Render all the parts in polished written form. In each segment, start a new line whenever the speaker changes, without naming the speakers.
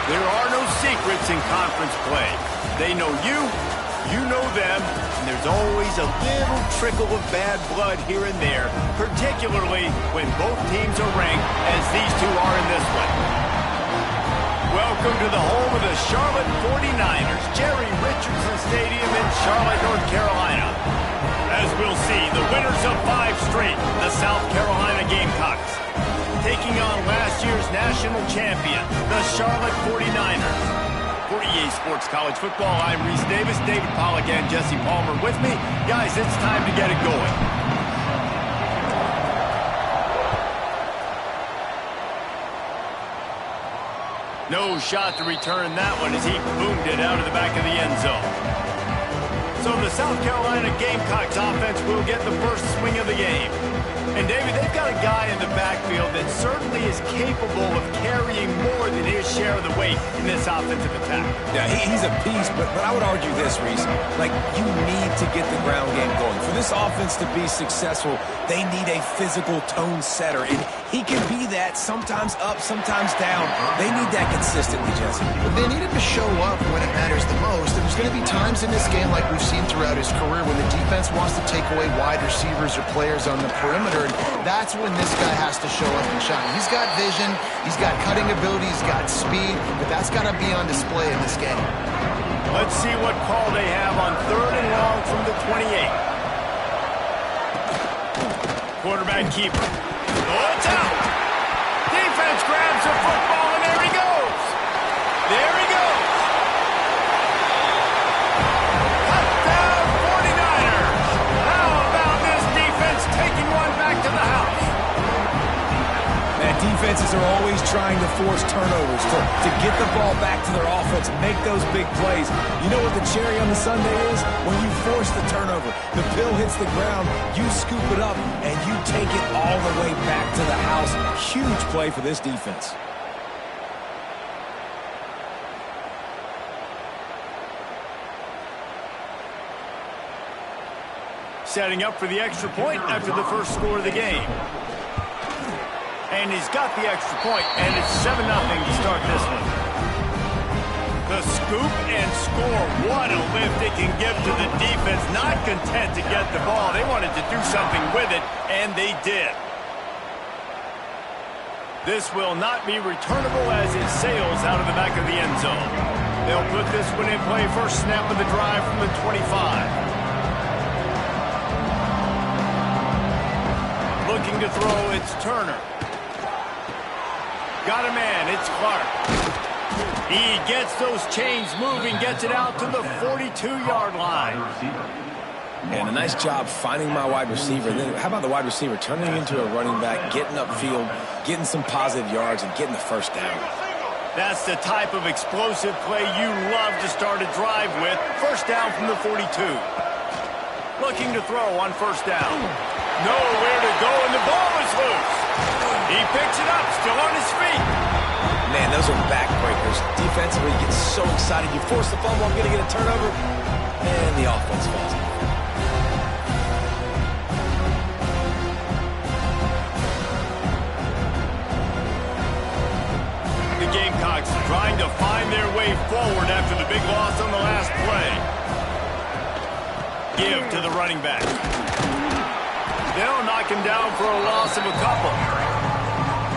There are no secrets in conference play. They know you, you know them, and there's always a little trickle of bad blood here and there, particularly when both teams are ranked as these two are in this one. Welcome to the home of the Charlotte 49ers, Jerry Richardson Stadium in Charlotte, North Carolina. As we'll see, the winners of 5 straight, the South Carolina Gamecocks, taking on last year's national champion, the Charlotte 49ers. For EA Sports College Football, I'm Reese Davis, David Pollack, and Jesse Palmer with me. Guys, it's time to get it going. No shot to return that one as he boomed it out of the back of the end zone. So the South Carolina Gamecocks offense will get the first swing of the game. And, David, they've got a guy in the backfield that certainly is capable of carrying more than his share of the weight in this offensive attack.
Yeah, he's a beast, but I would argue this, Reese. Like, you need to get the ground game going. For this offense to be successful, they need a physical tone setter. And he can be that, sometimes up, sometimes down. They need that consistently, Jesse.
But they need him to show up when it matters the most. And there's going to be times in this game, like we've seen throughout his career, when the defense wants to take away wide receivers or players on the perimeter. And that's when this guy has to show up and shine. He's got vision, he's got cutting ability, he's got speed, but that's got to be on display in this game.
Let's see what call they have on 3rd and long from the 28. Quarterback keeper. Oh, it's out!
Defenses are always trying to force turnovers to get the ball back to their offense, make those big plays. You know what the cherry on the sundae is? When you force the turnover, the pill hits the ground, you scoop it up, and you take it all the way back to the house. Huge play for this defense.
Setting up for the extra point after the first score of the game. And he's got the extra point, and it's 7-0 to start this one. The scoop and score. What a lift it can give to the defense. Not content to get the ball. They wanted to do something with it, and they did. This will not be returnable as it sails out of the back of the end zone. They'll put this one in play. First snap of the drive from the 25. Looking to throw, it's Turner. Got a man, it's Clark. He gets those chains moving, gets it out to the 42-yard line.
And a nice job finding my wide receiver. Then how about the wide receiver turning into a running back, getting upfield, getting some positive yards, and getting the first down.
That's the type of explosive play you love to start a drive with. First down from the 42. Looking to throw on first down. Nowhere to go, and the ball is loose. He picks it up, still on his feet.
Man, those are backbreakers. Defensively, you get so excited. You force the fumble, I'm going to get a turnover, and the offense falls off.
The Gamecocks trying to find their way forward after the big loss on the last play. Give to the running back. They'll knock him down for a loss of a couple.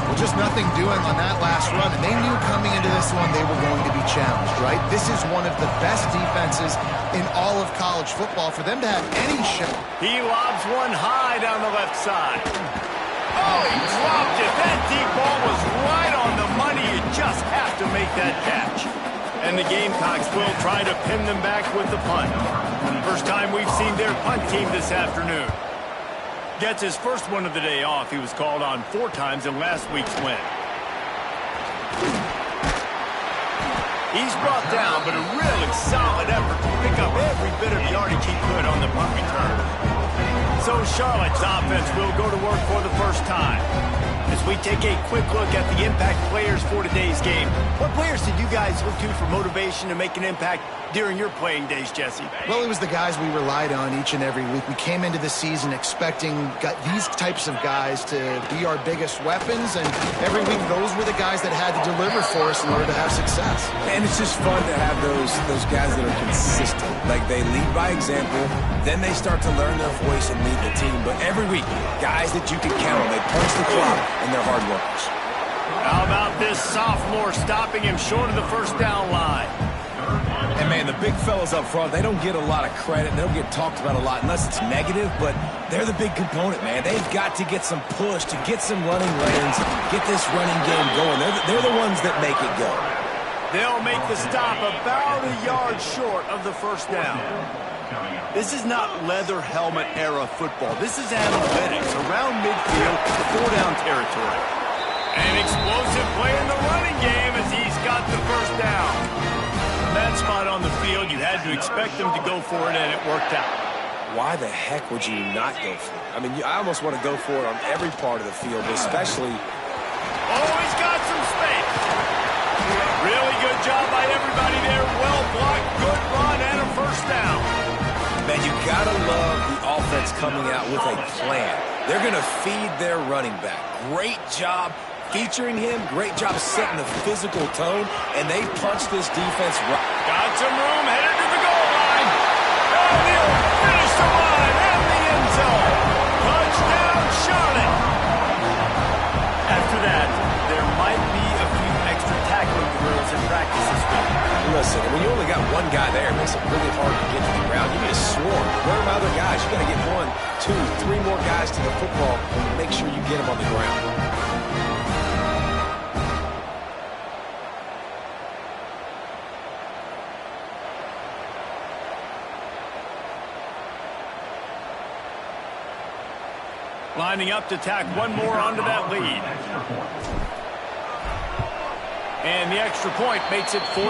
Well, just nothing doing on that last run, and they knew coming into this one they were going to be challenged, right? This is one of the best defenses in all of college football. For them to have any shot.
He lobs one high down the left side. Oh, he dropped it. That deep ball was right on the money. You just have to make that catch. And the Gamecocks will try to pin them back with the punt. First time we've seen their punt team this afternoon. Gets his first one of the day off. He was called on 4 times in last week's win. He's brought down, but a really solid effort to pick up every bit of yardage he could on the punt return. So Charlotte's offense will go to work for the first time. As we take a quick look at the impact players for today's game, what players did you guys look to for motivation to make an impact during your playing days, Jesse?
Well, it was the guys we relied on each and every week. We came into the season expecting these types of guys to be our biggest weapons, and every week those were the guys that had to deliver for us in order to have success.
And it's just fun to have those guys that are consistent. Like, they lead by example, then they start to learn their voice and lead the team. But every week, guys that you can count on, they punch the clock, and they're hard workers.
How about this sophomore stopping him short of the first down line?
And, man, the big fellas up front, they don't get a lot of credit. They don't get talked about a lot unless it's negative, but they're the big component, man. They've got to get some push, to get some running lanes, get this running game going. They're the ones that make it go.
They'll make the stop about a yard short of the first down. This is not leather helmet era football. This is analytics around midfield, 4-down territory. An explosive play in the running game as he's got the first down. That spot on the field, you had to expect them to go for it, and it worked out.
Why the heck would you not go for it? I mean, I almost want to go for it on every part of the field, especially...
Oh, he's got some space. Really good job by everybody there. Well blocked, good run, and a first down.
Man, you gotta love the offense coming out with a plan. They're gonna feed their running back. Great job featuring him. Great job setting the physical tone, and they punched this defense right.
Got some room, headed to the goal line. And he'll finish the line and the end zone. Touchdown, Charlotte. After that, there might be a few extra tackling drills in practice this week.
Listen, when you only got one guy there, it makes it really hard to get to the ground. You need a swarm. Where are my other guys? You got to get 1, 2, 3 more guys to the football and make sure you get them on the ground.
Lining up to tack one more onto that lead. And the extra point makes it 14-0.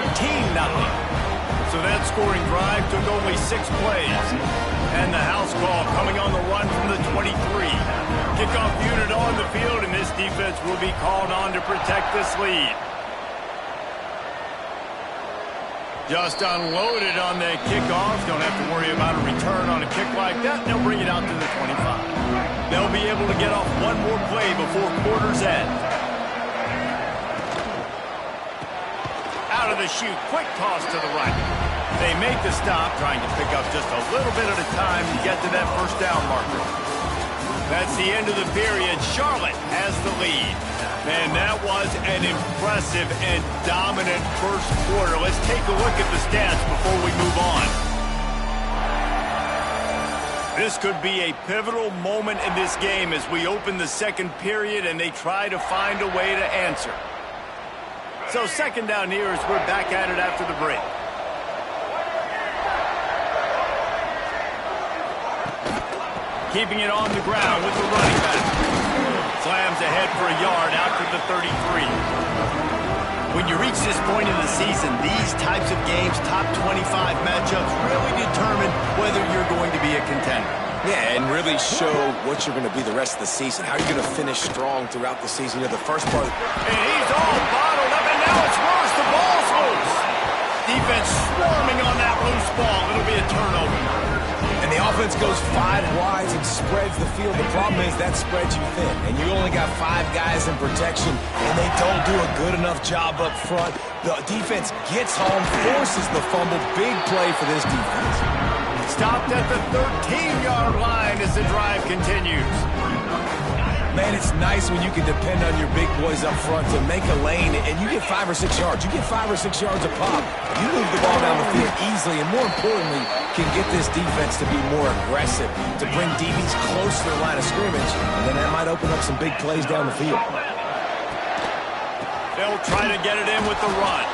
So that scoring drive took only 6 plays. And the house call coming on the run from the 23. Kickoff unit on the field, and this defense will be called on to protect this lead. Just unloaded on that kickoff. Don't have to worry about a return on a kick like that. They'll bring it out to the 25. They'll be able to get off one more play before quarter's end. Out of the chute, quick toss to the right. They make the stop, trying to pick up just a little bit at a time to get to that first down marker. That's the end of the period. Charlotte has the lead. Man, that was an impressive and dominant first quarter. Let's take a look at the stats before we move on. This could be a pivotal moment in this game as we open the second period and they try to find a way to answer. So second down here as we're back at it after the break. Keeping it on the ground with the running back. Slams ahead for a yard out to the 33. When you reach this point in the season, these types of games, top 25 matchups, really determine whether you're going to be a contender.
Yeah, and really show what you're going to be the rest of the season. How you're going to finish strong throughout the season. You know, the first part.
And he's all bottled up, and now it's worse. The ball's loose. Defense swarming on that loose ball. It'll be a turnover.
And the offense goes 5 wides and spreads the field. The problem is that spreads you thin. And you only got 5 guys in protection, and they don't do a good enough job up front. The defense gets home, forces the fumble. Big play for this defense.
Stopped at the 13-yard line as the drive continues.
Man, it's nice when you can depend on your big boys up front to make a lane, and you get 5 or 6 yards. You get 5 or 6 yards a pop. You move the ball down the field easily, and more importantly, can get this defense to be more aggressive, to bring DBs close to the line of scrimmage, and then that might open up some big plays down the field.
They'll try to get it in with the run,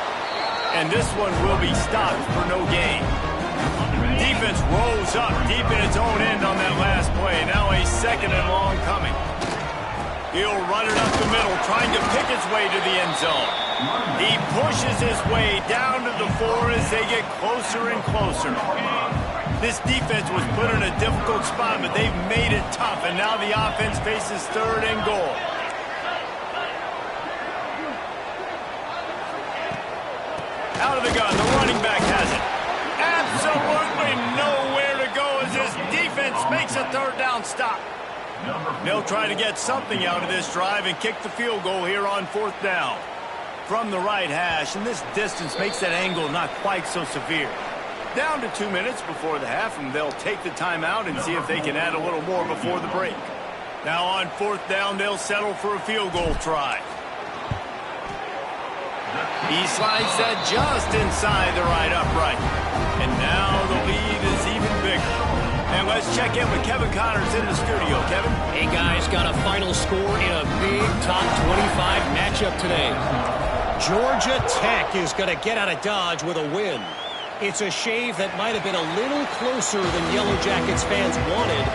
and this one will be stopped for no gain. Defense rolls up deep in its own end on that last play. Now a second and long coming. He'll run it up the middle, trying to pick his way to the end zone. He pushes his way down to the 4 as they get closer and closer. This defense was put in a difficult spot, but they've made it tough, and now the offense faces 3rd and goal. Out of the gun, the running back has it. Absolutely nowhere to go as this defense makes a 3rd down stop. They'll try to get something out of this drive and kick the field goal here on 4th down. From the right hash, and this distance makes that angle not quite so severe. Down to 2 minutes before the half, and they'll take the timeout and see if they can add a little more before the break. Now on 4th down, they'll settle for a field goal try. He slides that just inside the right upright. And now the lead is even bigger. And let's check in with Kevin Connors in the studio. Kevin?
Hey, guys, got a final score in a big top 25 matchup today. Georgia Tech is going to get out of Dodge with a win. It's a shave that might have been a little closer than Yellow Jackets fans wanted,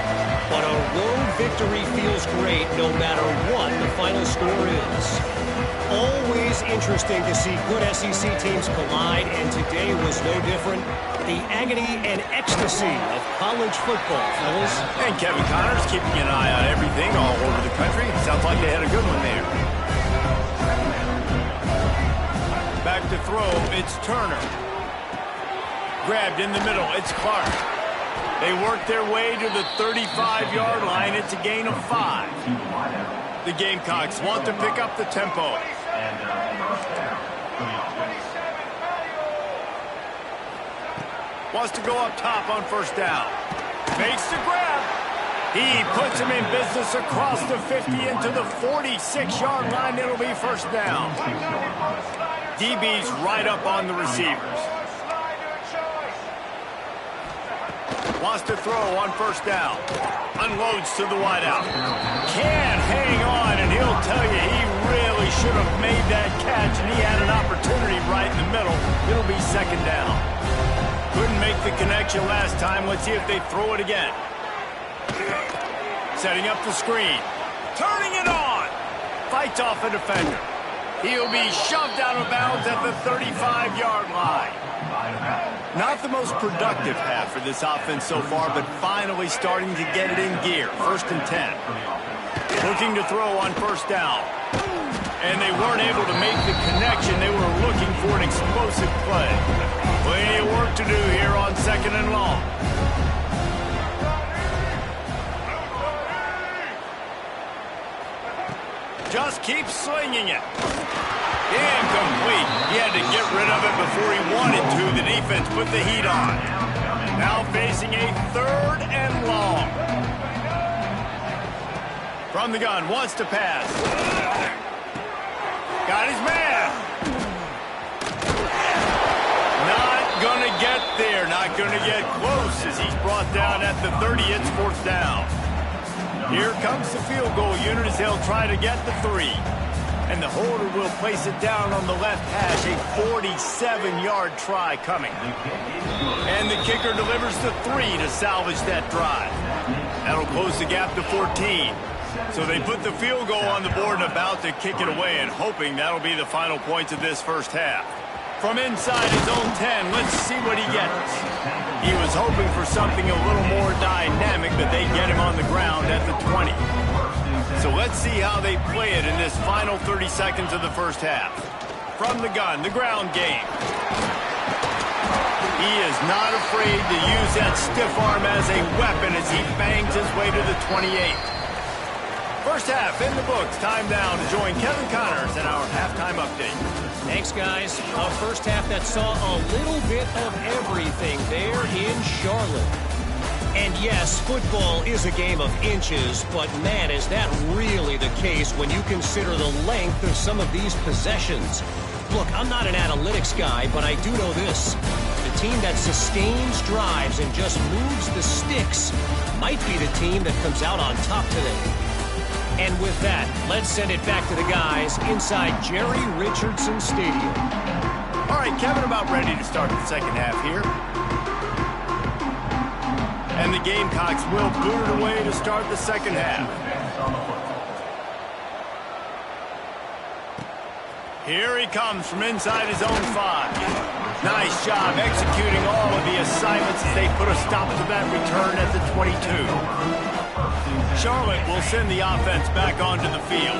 but a road victory feels great no matter what the final score is. Always interesting to see good SEC teams collide, and today was no different. The agony and ecstasy of college football, fellas.
And Kevin Connors keeping an eye on everything all over the country. Sounds like they had a good one there. Back to throw, it's Turner. Grabbed in the middle, it's Clark. They work their way to the 35-yard line. It's a gain of 5. The Gamecocks want to pick up the tempo. Wants to go up top on 1st down. Makes the grab. He puts him in business across the 50 into the 46-yard line. It'll be 1st down. DB's right up on the receivers. Wants to throw on 1st down. Unloads to the wideout. Can't hang on, and he'll tell you he really should have made that catch, and he had an opportunity right in the middle. It'll be 2nd down. Couldn't make the connection last time. Let's see if they throw it again. setting up the screen. Turning it on. Fights off a defender. He'll be shoved out of bounds at the 35-yard line. Not the most productive half for this offense so far, but finally starting to get it in gear. 1st and 10. Looking to throw on 1st down. And they weren't able to make the connection. They were looking for an explosive play. Plenty of work to do here on 2nd and long. Just keep slinging it. Incomplete. He had to get rid of it before he wanted to. The defense put the heat on. Now facing a 3rd and long. From the gun, wants to pass. Got his man. Not gonna get there. Not gonna get close as he's brought down at the 30. It's 4th down. Here comes the field goal unit as they'll try to get the 3. And the holder will place it down on the left hash. A 47-yard try coming. And the kicker delivers the 3 to salvage that drive. That'll close the gap to 14. So they put the field goal on the board and about to kick it away, and hoping that'll be the final points of this 1st half. From inside his own 10, let's see what he gets. He was hoping for something a little more dynamic, but they get him on the ground at the 20. So let's see how they play it in this final 30 seconds of the 1st half. From the gun, the ground game. He is not afraid to use that stiff arm as a weapon as he bangs his way to the 28. 1st half in the books. Time down to join Kevin Connors in our halftime update.
Thanks, guys. A 1st half that saw a little bit of everything there in Charlotte. And yes, football is a game of inches, but man, is that really the case when you consider the length of some of these possessions. Look, I'm not an analytics guy, but I do know this. The team that sustains drives and just moves the sticks might be the team that comes out on top today. And with that, let's send it back to the guys inside Jerry Richardson Stadium.
All right, Kevin, about ready to start the 2nd half here. And the Gamecocks will boot it away to start the 2nd half. Here he comes from inside his own 5. Nice job executing all of the assignments as they put a stop to that return at the 22. Charlotte will send the offense back onto the field.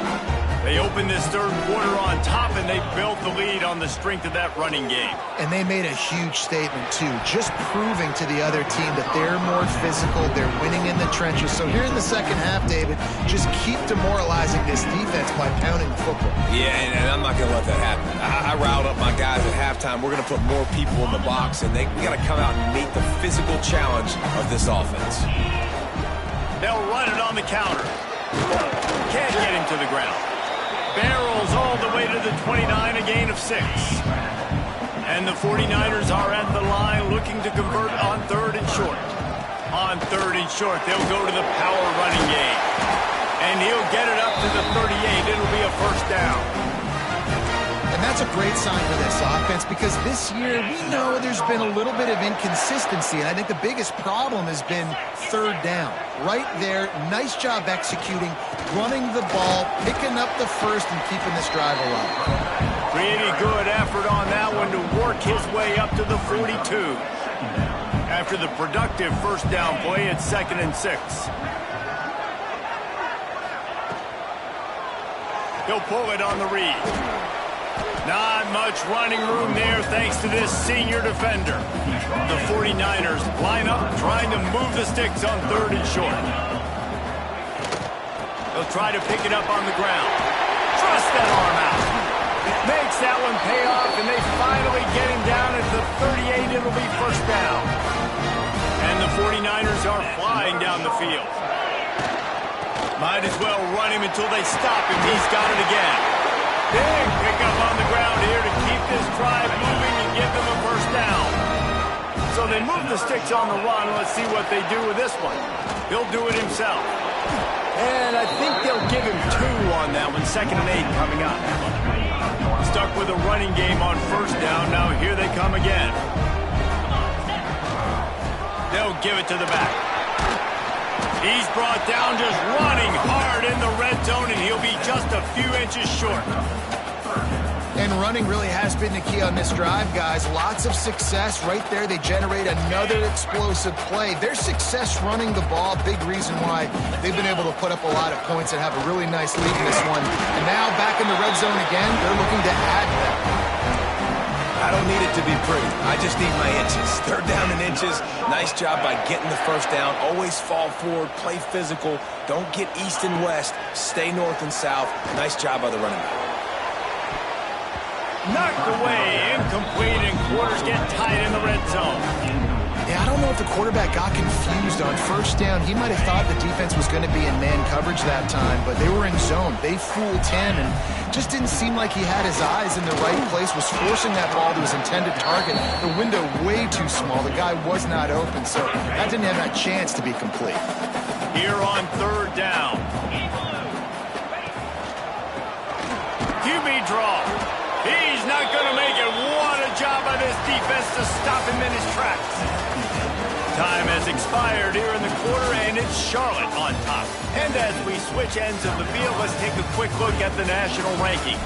They opened this 3rd quarter on top, and they built the lead on the strength of that running game.
And they made a huge statement, too, just proving to the other team that they're more physical, they're winning in the trenches. So here in the 2nd half, David, just keep demoralizing this defense by pounding the football.
Yeah, and I'm not going to let that happen. I riled up my guys at halftime. We're going to put more people in the box, and we got to come out and meet the physical challenge of this offense.
They'll run it on the counter. Can't get him to the ground. Barrels all the way to the 29, a gain of 6. And the 49ers are at the line looking to convert on 3rd and short. On 3rd and short, they'll go to the power running game. And he'll get it up to the 38. It'll be a 1st down.
And that's a great sign for this offense because this year we know there's been a little bit of inconsistency. And I think the biggest problem has been 3rd down. Right there, nice job executing, running the ball, picking up the 1st, and keeping this drive alive.
Pretty good effort on that one to work his way up to the 42. After the productive 1st down play, it's 2nd and 6. He'll pull it on the read. Not much running room there thanks to this senior defender. The 49ers line up trying to move the sticks on 3rd and short. They'll try to pick it up on the ground. Thrust that arm out. Makes that one pay off, and they finally get him down at the 38. It'll be 1st down. And the 49ers are flying down the field. Might as well run him until they stop him. He's got it again. Big pickup on the ground here to keep this drive moving and give them a 1st down. So they move the sticks on the run. Let's see what they do with this one. He'll do it himself. And I think they'll give him 2 on that one. 2nd and 8 coming up. Stuck with a running game on 1st down. Now here they come again. They'll give it to the back. He's brought down just running hard in the red zone, and he'll be just a few inches short.
And running really has been the key on this drive, guys. Lots of success right there. They generate another explosive play. Their success running the ball, big reason why they've been able to put up a lot of points and have a really nice lead in this one. And now back in the red zone again, they're looking to add that.
I don't need it to be pretty. I just need my inches. Third down in inches. Nice job by getting the first down. Always fall forward, play physical. Don't get east and west. Stay north and south. Nice job by the running back.
Knocked away, incomplete, and quarters get tight in the red zone.
Yeah, I don't know if the quarterback got confused on first down. He might have thought the defense was going to be in man coverage that time, but they were in zone. They fooled him and just didn't seem like he had his eyes in the right place, was forcing that ball to his intended target. The window way too small. The guy was not open, so that didn't have that chance to be complete.
Here on third down. QB draw. He's not going to make it. What a job by this defense to stop him in his tracks. Time has expired here in the quarter, and it's Charlotte on top. And as we switch ends of the field, let's take a quick look at the national rankings.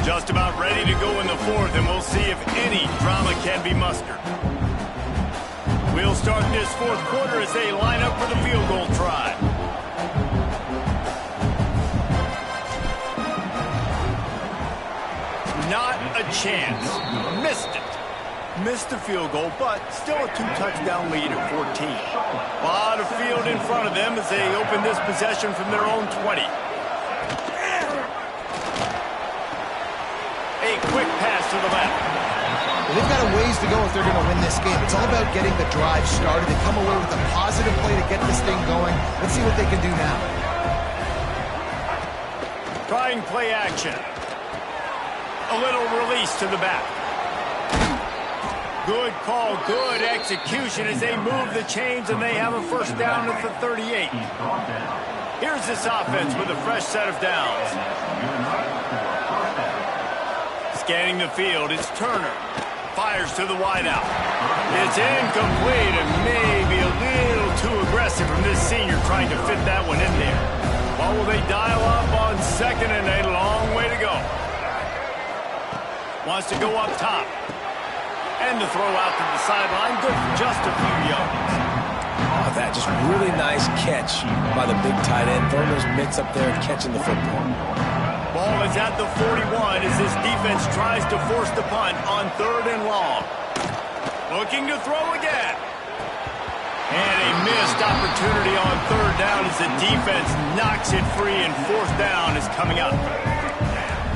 Just about ready to go in the fourth, and we'll see if any drama can be mustered. We'll start this fourth quarter as they line up for the field goal try. Not a chance. Missed it. Missed the field goal, but still a two-touchdown lead at 14. A lot of field in front of them as they open this possession from their own 20. A quick pass to the left.
They've got a ways to go if they're going to win this game. It's all about getting the drive started. They come away with a positive play to get this thing going. Let's see what they can do now.
Trying play action. A little release to the back. Good call, good execution as they move the chains and they have a first down at the 38. Here's this offense with a fresh set of downs. Scanning the field, it's Turner. Fires to the wideout. It's incomplete and maybe a little too aggressive from this senior trying to fit that one in there. Well, will they dial up on second and a long way to go? Wants to go up top. And the throw out to the sideline, good for just a few yards.
Oh, that just really nice catch by the big tight end. Throwing those mitts up there and catching the football.
Ball is at the 41 as this defense tries to force the punt on third and long. Looking to throw again. And a missed opportunity on third down as the defense knocks it free and fourth down is coming up.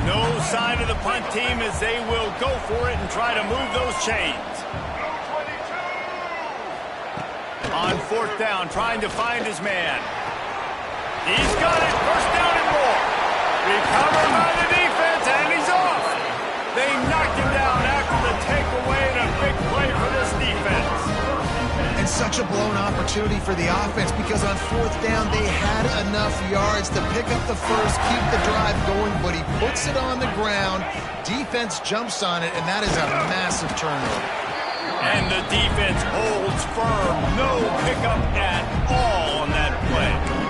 No sign of the punt team as they will go for it and try to move those chains. On fourth down, trying to find his man. He's got it. First down and more. Recovered by the defense, and he's off. They knocked him down after the takeaway, and a big play for this defense.
And such a blown opportunity for the offense because on fourth down, they had enough yards to pick up the first, keep the drive going, but he puts it on the ground. Defense jumps on it, and that is a massive turnover.
And the defense holds firm. No pickup at all on that play.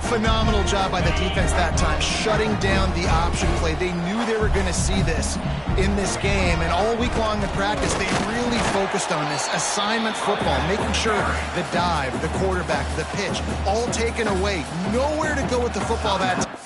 Phenomenal job by the defense that time, shutting down the option play. They knew they were going to see this in this game, and all week long in practice, they really focused on this assignment football, making sure the dive, the quarterback, the pitch, all taken away. Nowhere to go with the football that time.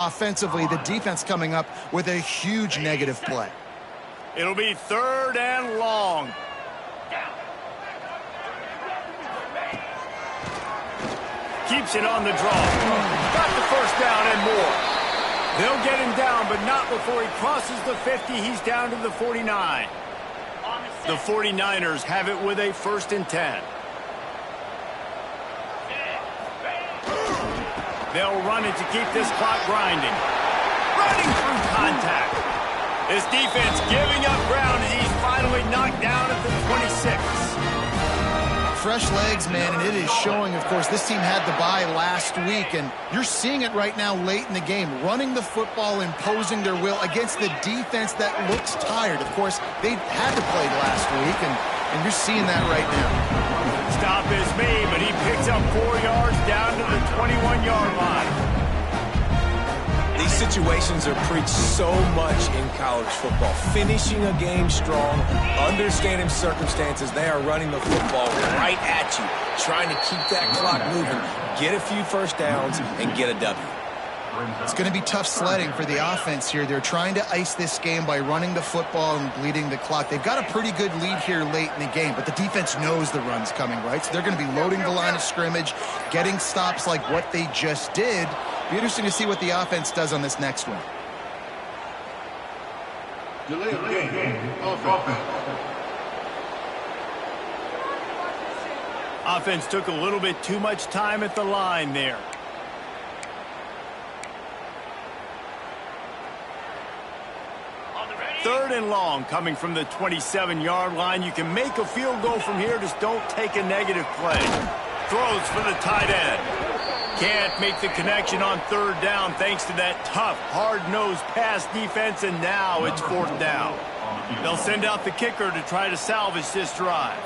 offensively, the defense coming up with a huge negative play.
It'll be 3rd and long. Keeps it on the draw. Got the first down and more. They'll get him down, but not before he crosses the 50. He's down to the 49. The 49ers have it with a 1st and 10. They'll run it to keep this clock grinding. Running through contact. This defense giving up ground as he's finally knocked down at the 26.
Fresh legs, man, and it is showing, of course. This team had the bye last week, and you're seeing it right now late in the game. Running the football, imposing their will against the defense that looks tired. Of course, they had to play last week, and you're seeing that right now.
Stop is made, but he picks up 4 yards down to the 21-yard line.
These situations are preached so much in college football. Finishing a game strong, understanding circumstances. They are running the football right at you, trying to keep that clock moving, get a few first downs, and get a W.
It's going to be tough sledding for the offense here. They're trying to ice this game by running the football and bleeding the clock. They've got a pretty good lead here late in the game, but the defense knows the run's coming, right? So they're going to be loading the line of scrimmage, getting stops like what they just did. Be interesting to see what the offense does on this next one.
Delay of game. Offense.
Offense took a little bit too much time at the line there. Third and long coming from the 27-yard line. You can make a field goal from here, just don't take a negative play. Throws for the tight end. Can't make the connection on 3rd down thanks to that tough, hard-nosed pass defense, and now it's 4th down. They'll send out the kicker to try to salvage this drive.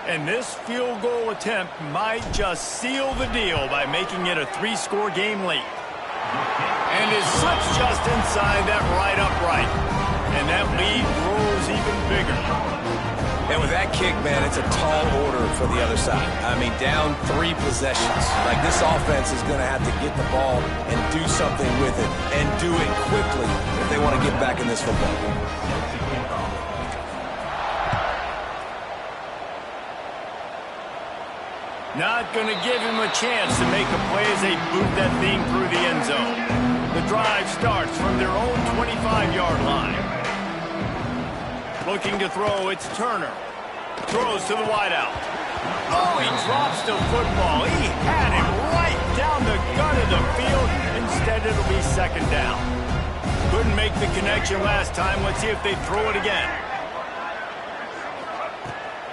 And this field goal attempt might just seal the deal by making it a 3-score game late. And it slips just inside that right upright. And that lead grows even bigger.
And with that kick, man, it's a tall order for the other side. I mean, down 3 possessions. Like, this offense is going to have to get the ball and do something with it, and do it quickly if they want to get back in this football game.
Not going to give him a chance to make a play as they boot that thing through the end zone. The drive starts from their own 25-yard line. Looking to throw, it's Turner. Throws to the wideout. Oh, he drops the football. He had him right down the gut of the field. Instead, it'll be 2nd down. Couldn't make the connection last time. Let's see if they throw it again.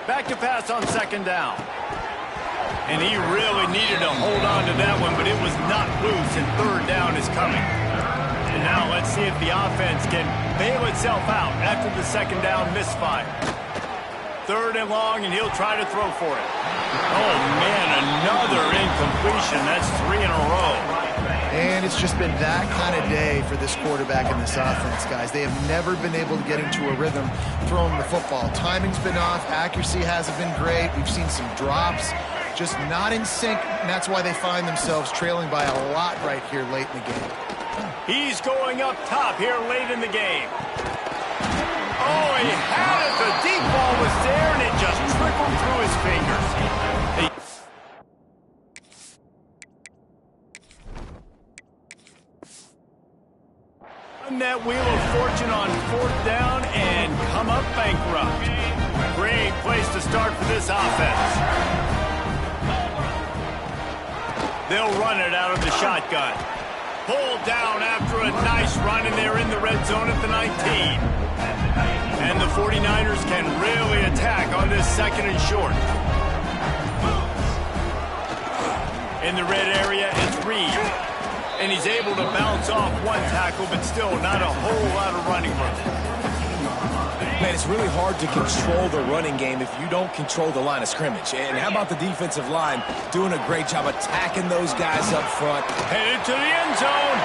Back to pass on 2nd down. And he really needed to hold on to that one, but it was not loose, and 3rd down is coming. And now let's see if the offense can bail itself out after the 2nd down misfire. 3rd and long, and he'll try to throw for it. Oh, man, another incompletion. That's 3 in a row.
And it's just been that kind of day for this quarterback and this offense, guys. They have never been able to get into a rhythm throwing the football. Timing's been off. Accuracy hasn't been great. We've seen some drops. Just not in sync, and that's why they find themselves trailing by a lot right here late in the game.
He's going up top here late in the game. Oh, he had it. The deep ball was there, and it just trickled through his fingers. On that wheel of fortune on 4th down and come up bankrupt. Great place to start for this offense. They'll run it out of the shotgun. Pulled down after a nice run, and they're in the red zone at the 19. And the 49ers can really attack on this 2nd and short. In the red area, it's Reed. And he's able to bounce off 1 tackle, but still not a whole lot of running room.
Man, it's really hard to control the running game if you don't control the line of scrimmage. And how about the defensive line doing a great job attacking those guys up front?
Headed to the end zone.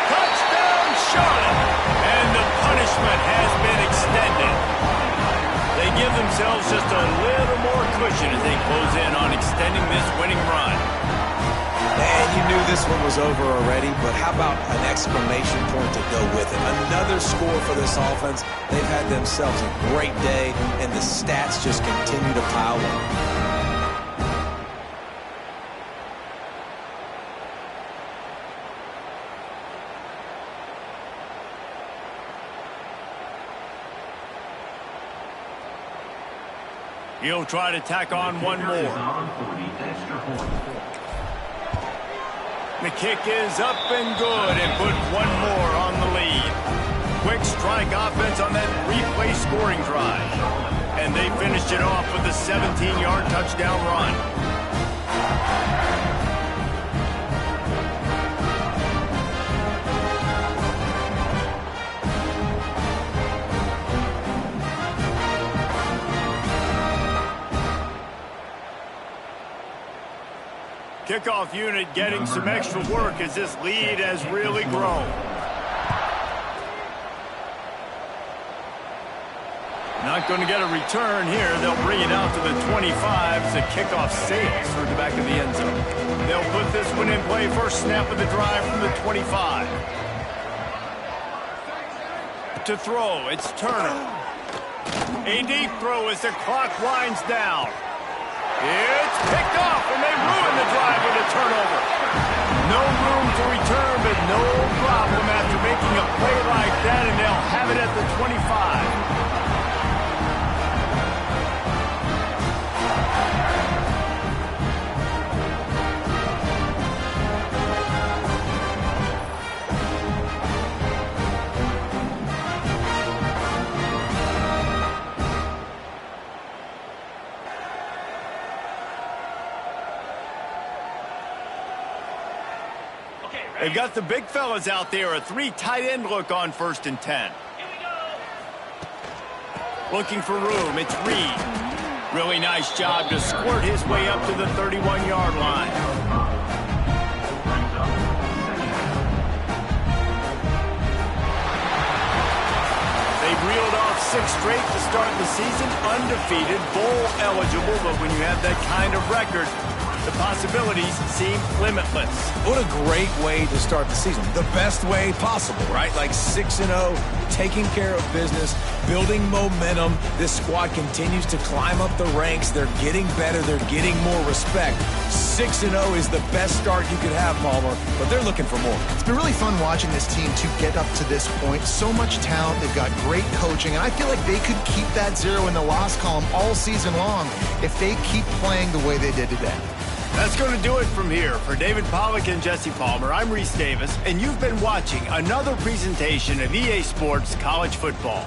Touchdown, Charlotte. And the punishment has been extended. They give themselves just a little more cushion as they close in on extending this winning run.
And you knew this one was over already, but how about an exclamation point to go with it? Another score for this offense. They've had themselves a great day, and the stats just continue to pile up.
He'll try to tack on one more. The kick is up and good and put one more on the lead. Quick strike offense on that replay scoring drive. And they finished it off with a 17-yard touchdown run. Kickoff unit getting some extra work as this lead has really grown. Not going to get a return here. They'll bring it out to the 25 as the kickoff sails through the back of the end zone. They'll put this one in play. First snap of the drive from the 25. To throw, it's Turner. A deep throw as the clock winds down. It's picked off, and they ruin the drive with a turnover. No room to return, but no problem after making a play like that, and they'll have it at the 25. They've got the big fellas out there. A three tight end look on 1st and 10. Looking for room. It's Reed. Really nice job to squirt his way up to the 31-yard line. They've reeled off 6 straight to start the season. Undefeated, bowl eligible, but when you have that kind of record, the possibilities seem limitless.
What a great way to start the season. The best way possible, right? Like 6-0, taking care of business, building momentum. This squad continues to climb up the ranks. They're getting better. They're getting more respect. 6-0 is the best start you could have, Palmer, but they're looking for more.
It's been really fun watching this team to get up to this point. So much talent. They've got great coaching, and I feel like they could keep that 0 in the loss column all season long if they keep playing the way they did today.
That's going to do it from here. For David Pollack and Jesse Palmer, I'm Reese Davis, and you've been watching another presentation of EA Sports College Football.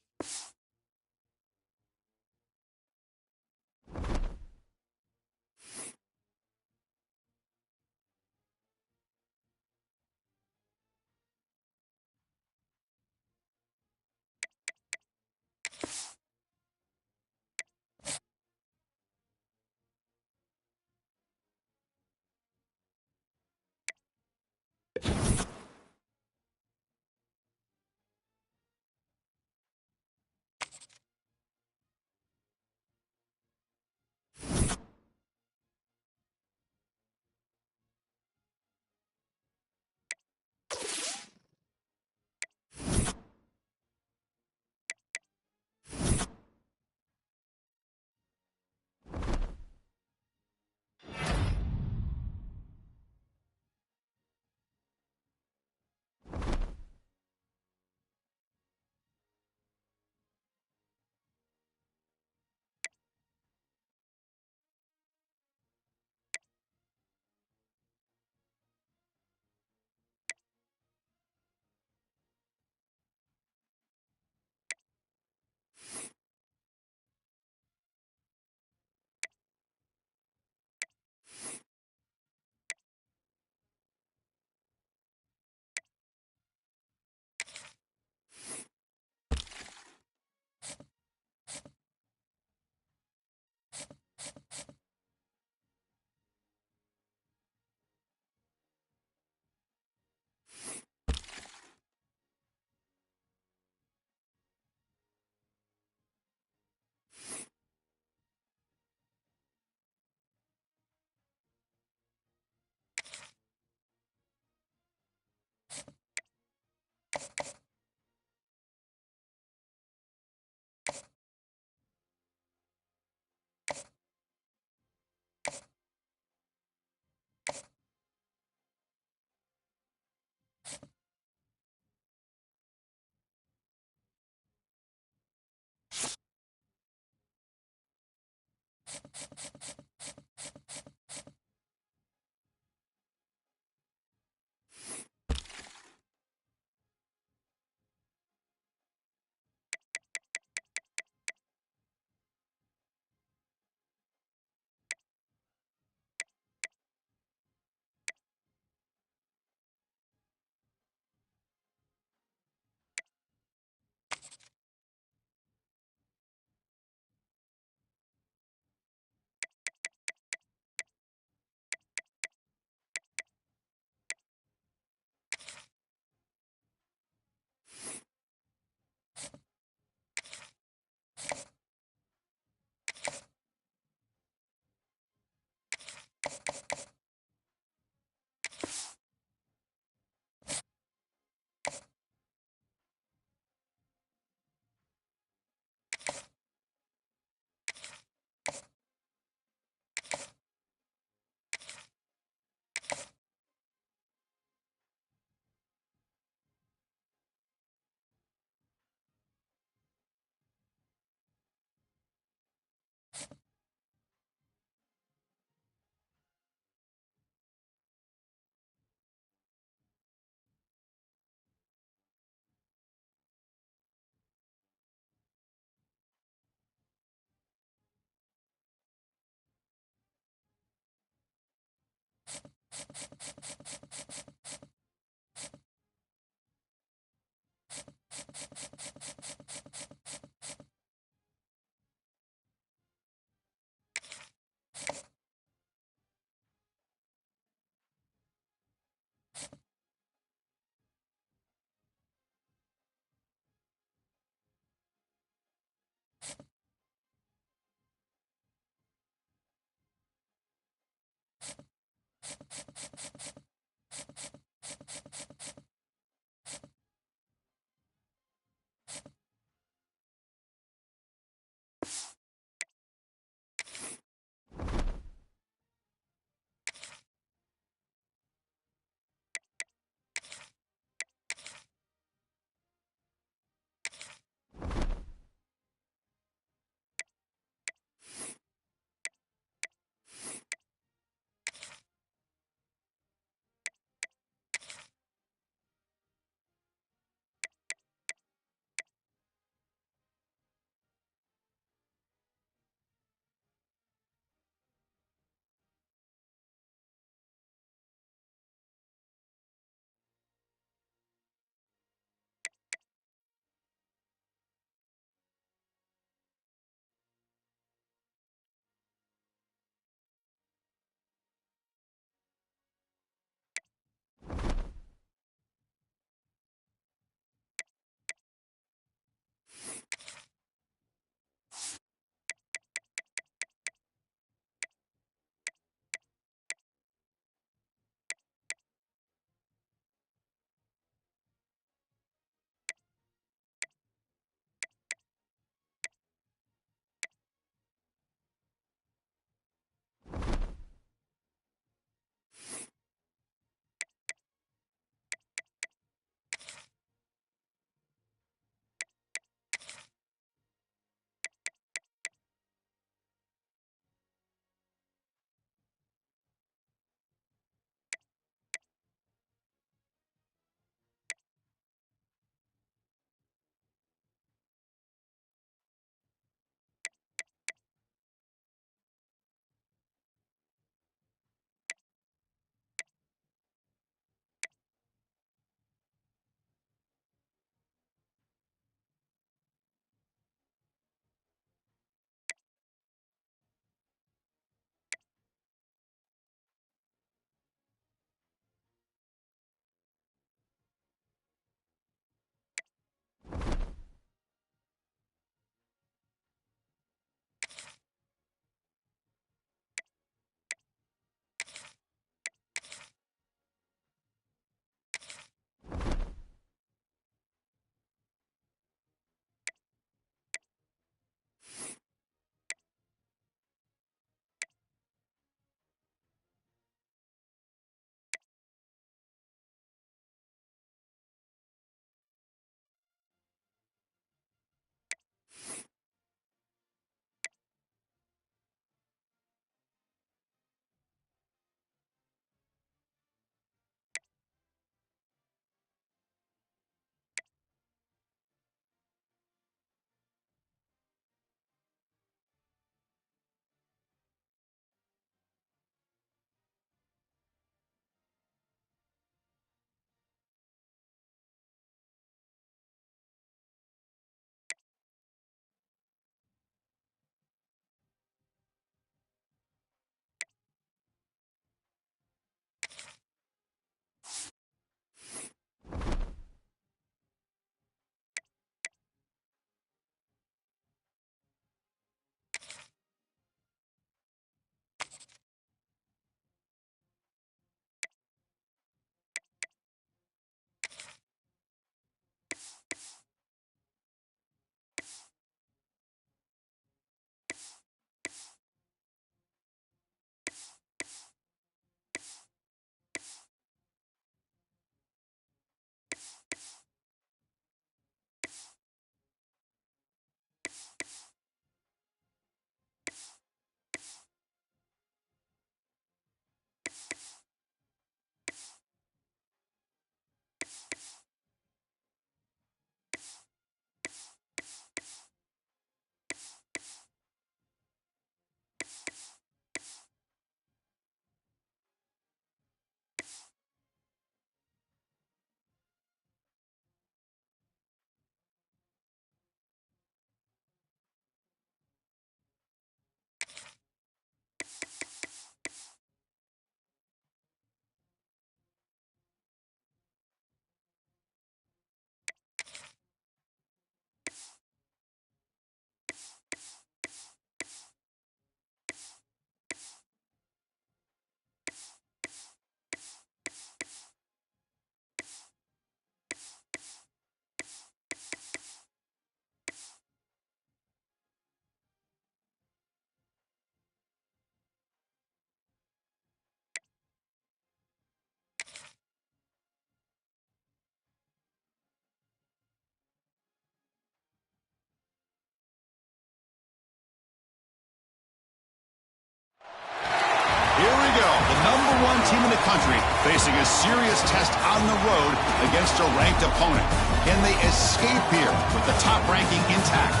#1 team in the country facing a serious test on the road against a ranked opponent. Can they escape here with the top ranking intact?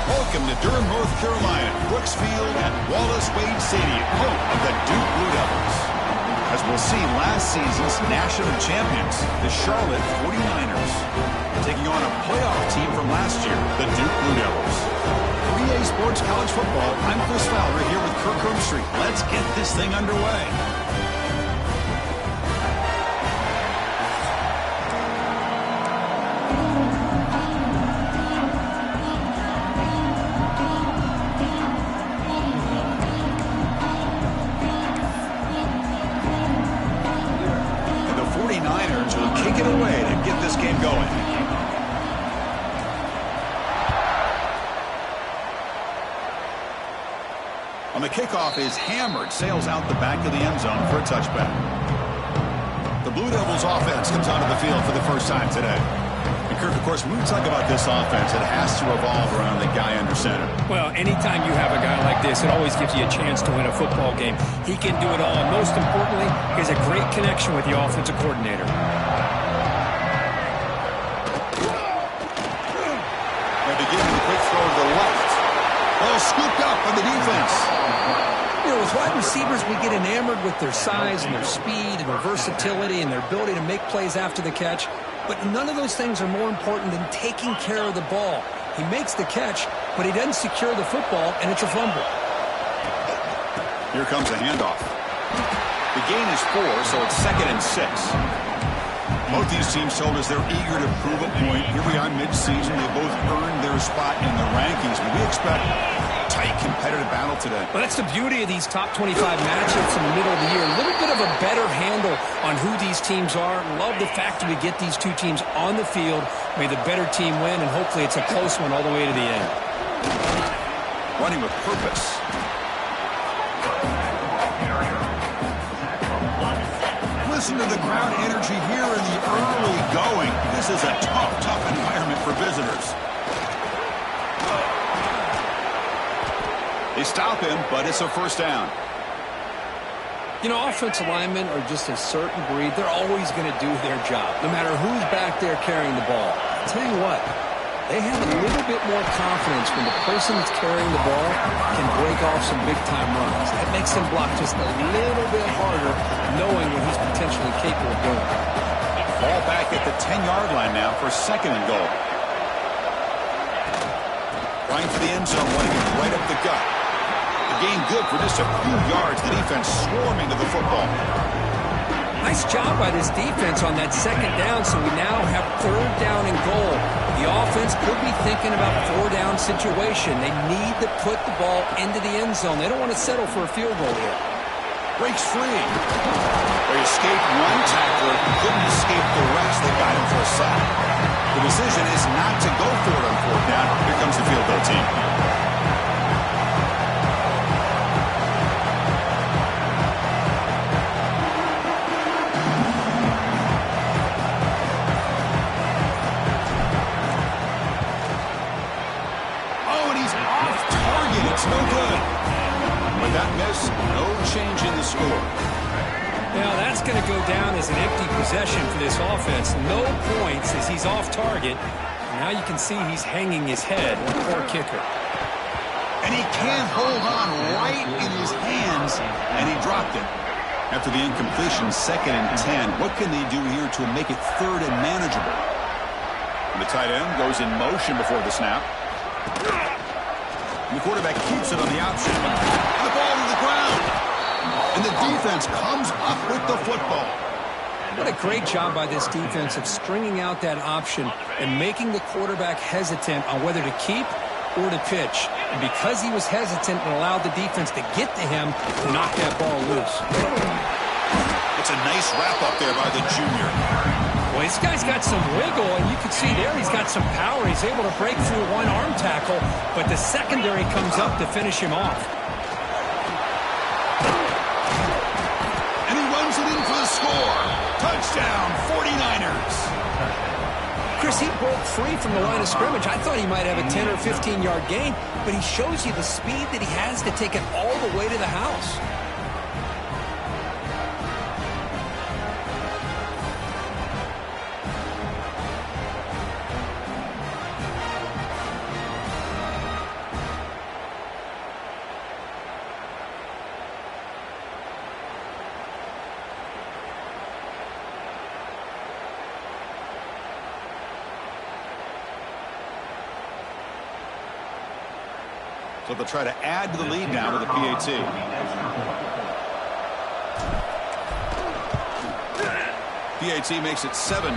Welcome to Durham, North Carolina, Brooks Field at Wallace Wade Stadium, home of the Duke Blue Devils. As we'll see, last season's national champions, the Charlotte 49ers, taking on a playoff team from last year, the Duke Blue Devils. For EA Sports College Football, I'm Chris Fowler here with Kirk Herbstreit. Let's get this thing underway. On the kickoff is hammered, sails out the back of the end zone for a touchback. The Blue Devils offense comes onto the field for the first time today. And Kirk, of course, when we talk about this offense, it has to revolve around the guy under center.
Well, anytime you have a guy like this, it always gives you a chance to win a football game. He can do it all, and most importantly, he has a great connection with the offensive coordinator.
They begin with a quick throw to the left. Well, scooped up on the defense.
You know, as wide receivers, we get enamored with their size and their speed and their versatility and their ability to make plays after the catch. But none of those things are more important than taking care of the ball. He makes the catch, but he doesn't secure the football, and it's a fumble.
Here comes a handoff. The gain is 4, so it's 2nd and 6. Both these teams told us they're eager to prove a point. Here we are mid-season. They both earned their spot in the rankings. But we expect a tight, competitive battle today.
Well, that's the beauty of these top 25 matchups in the middle of the year. A little bit of a better handle on who these teams are. Love the fact that we get these two teams on the field. May the better team win, and hopefully it's a close one all the way to the end.
Running with purpose. Listen to the crowd energy here in the early going. This is a tough environment for visitors. They stop him, but it's a first down.
You know, offensive linemen are just a certain breed. They're always going to do their job, no matter who's back there carrying the ball. I'll tell you what, they have a little bit more confidence when the person that's carrying the ball can break off some big-time runs. That makes them block just a little bit harder, knowing what he's potentially capable of doing.
Ball back at the 10-yard line now for 2nd and goal. Trying for the end zone, running it right up the gut. The gain good for just a few yards. The defense swarming to the football.
Nice job by this defense on that 2nd down, so we now have 3rd down and goal. The offense could be thinking about 4-down situation. They need to put the ball into the end zone. They don't want to settle for a field goal here.
Breaks free. They escaped one tackler, couldn't escape the rest. They got him for a sack. The decision is not to go for it on 4th down. Here comes the field goal team. It's no good. With that miss, no change in the score.
Now that's going to go down as an empty possession for this offense. No points as he's off target. Now you can see he's hanging his head. Poor kicker.
And he can't hold on right in his hands, and he dropped it. After the incompletion, 2nd and 10. What can they do here to make it 3rd and manageable? And the tight end goes in motion before the snap. And the quarterback keeps it on the option. The ball to the ground. And the defense comes up with the football.
What a great job by this defense of stringing out that option and making the quarterback hesitant on whether to keep or to pitch. And because he was hesitant, it allowed the defense to get to him to knock that ball loose.
It's a nice wrap up there by the junior.
Well, this guy's got some wiggle, and you can see there he's got some power. He's able to break through one arm tackle, but the secondary comes up to finish him off.
And he runs it in for the score. Touchdown, 49ers.
Chris, he broke free from the line of scrimmage. I thought he might have a 10 or 15-yard gain, but he shows you the speed that he has to take it all the way to the house.
So they'll try to add to the lead now with a PAT. PAT makes it 7-0.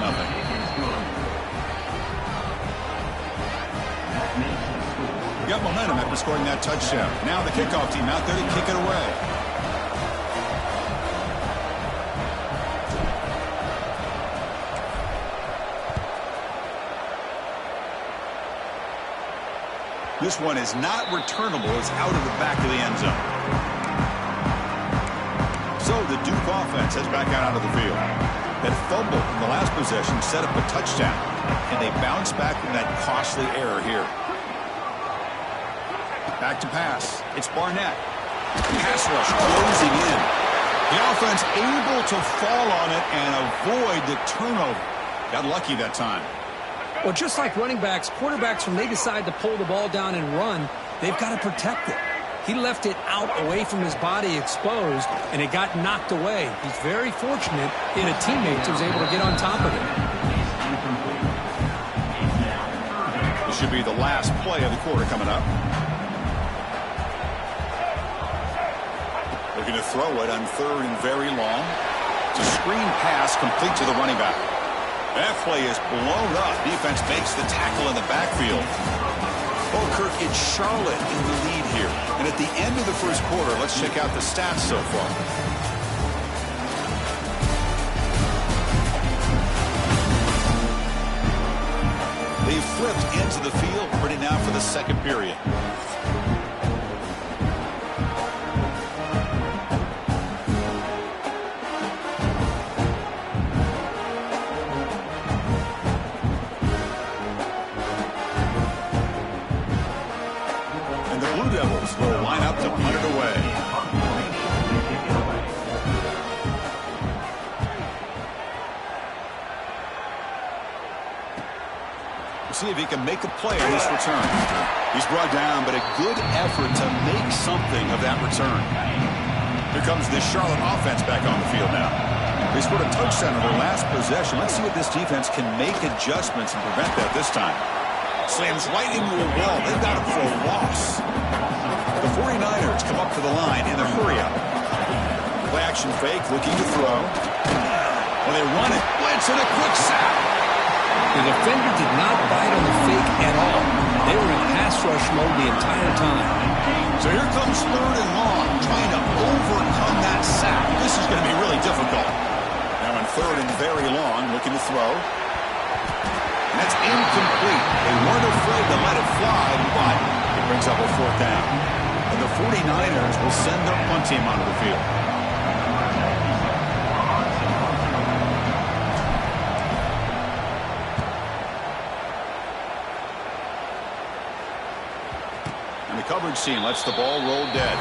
Got momentum after scoring that touchdown. Now the kickoff team out there to kick it away. This one is not returnable. It's out of the back of the end zone. So the Duke offense heads back out onto the field. That fumble in the last possession set up a touchdown, and they bounce back from that costly error here. Back to pass. It's Barnett. Pass rush closing in. The offense able to fall on it and avoid the turnover. Got lucky that time.
Well, just like running backs, quarterbacks, when they decide to pull the ball down and run, they've got to protect it. He left it out away from his body exposed, and it got knocked away. He's very fortunate he had a teammate who was able to get on top of it.
This should be the last play of the quarter coming up. Looking to throw it on 3rd and very long. It's a screen pass complete to the running back. That play is blown up. Defense makes the tackle in the backfield. Well, Kirk, it's Charlotte in the lead here. And at the end of the first quarter, let's check out the stats so far. They flipped into the field, ready now for the second period. Will line up to punt it away. We'll see if he can make a play on this return. He's brought down, but a good effort to make something of that return. Here comes this Charlotte offense back on the field now. They scored a touchdown on their last possession. Let's see if this defense can make adjustments and prevent that this time. Slams right into a wall. They've got him for a loss. The 49ers come up to the line in a hurry-up. Play action fake, looking to throw. Well, they run it. Blitz and a quick sack.
The defender did not bite on the fake at all. They were in pass rush mode the entire time.
So here comes 3rd and long, trying to overcome that sack. This is going to be really difficult. Now on 3rd and very long, looking to throw. And that's incomplete. They weren't afraid to let it fly, but it brings up a 4th down. And the 49ers will send their punt team onto the field. And the coverage team lets the ball roll dead.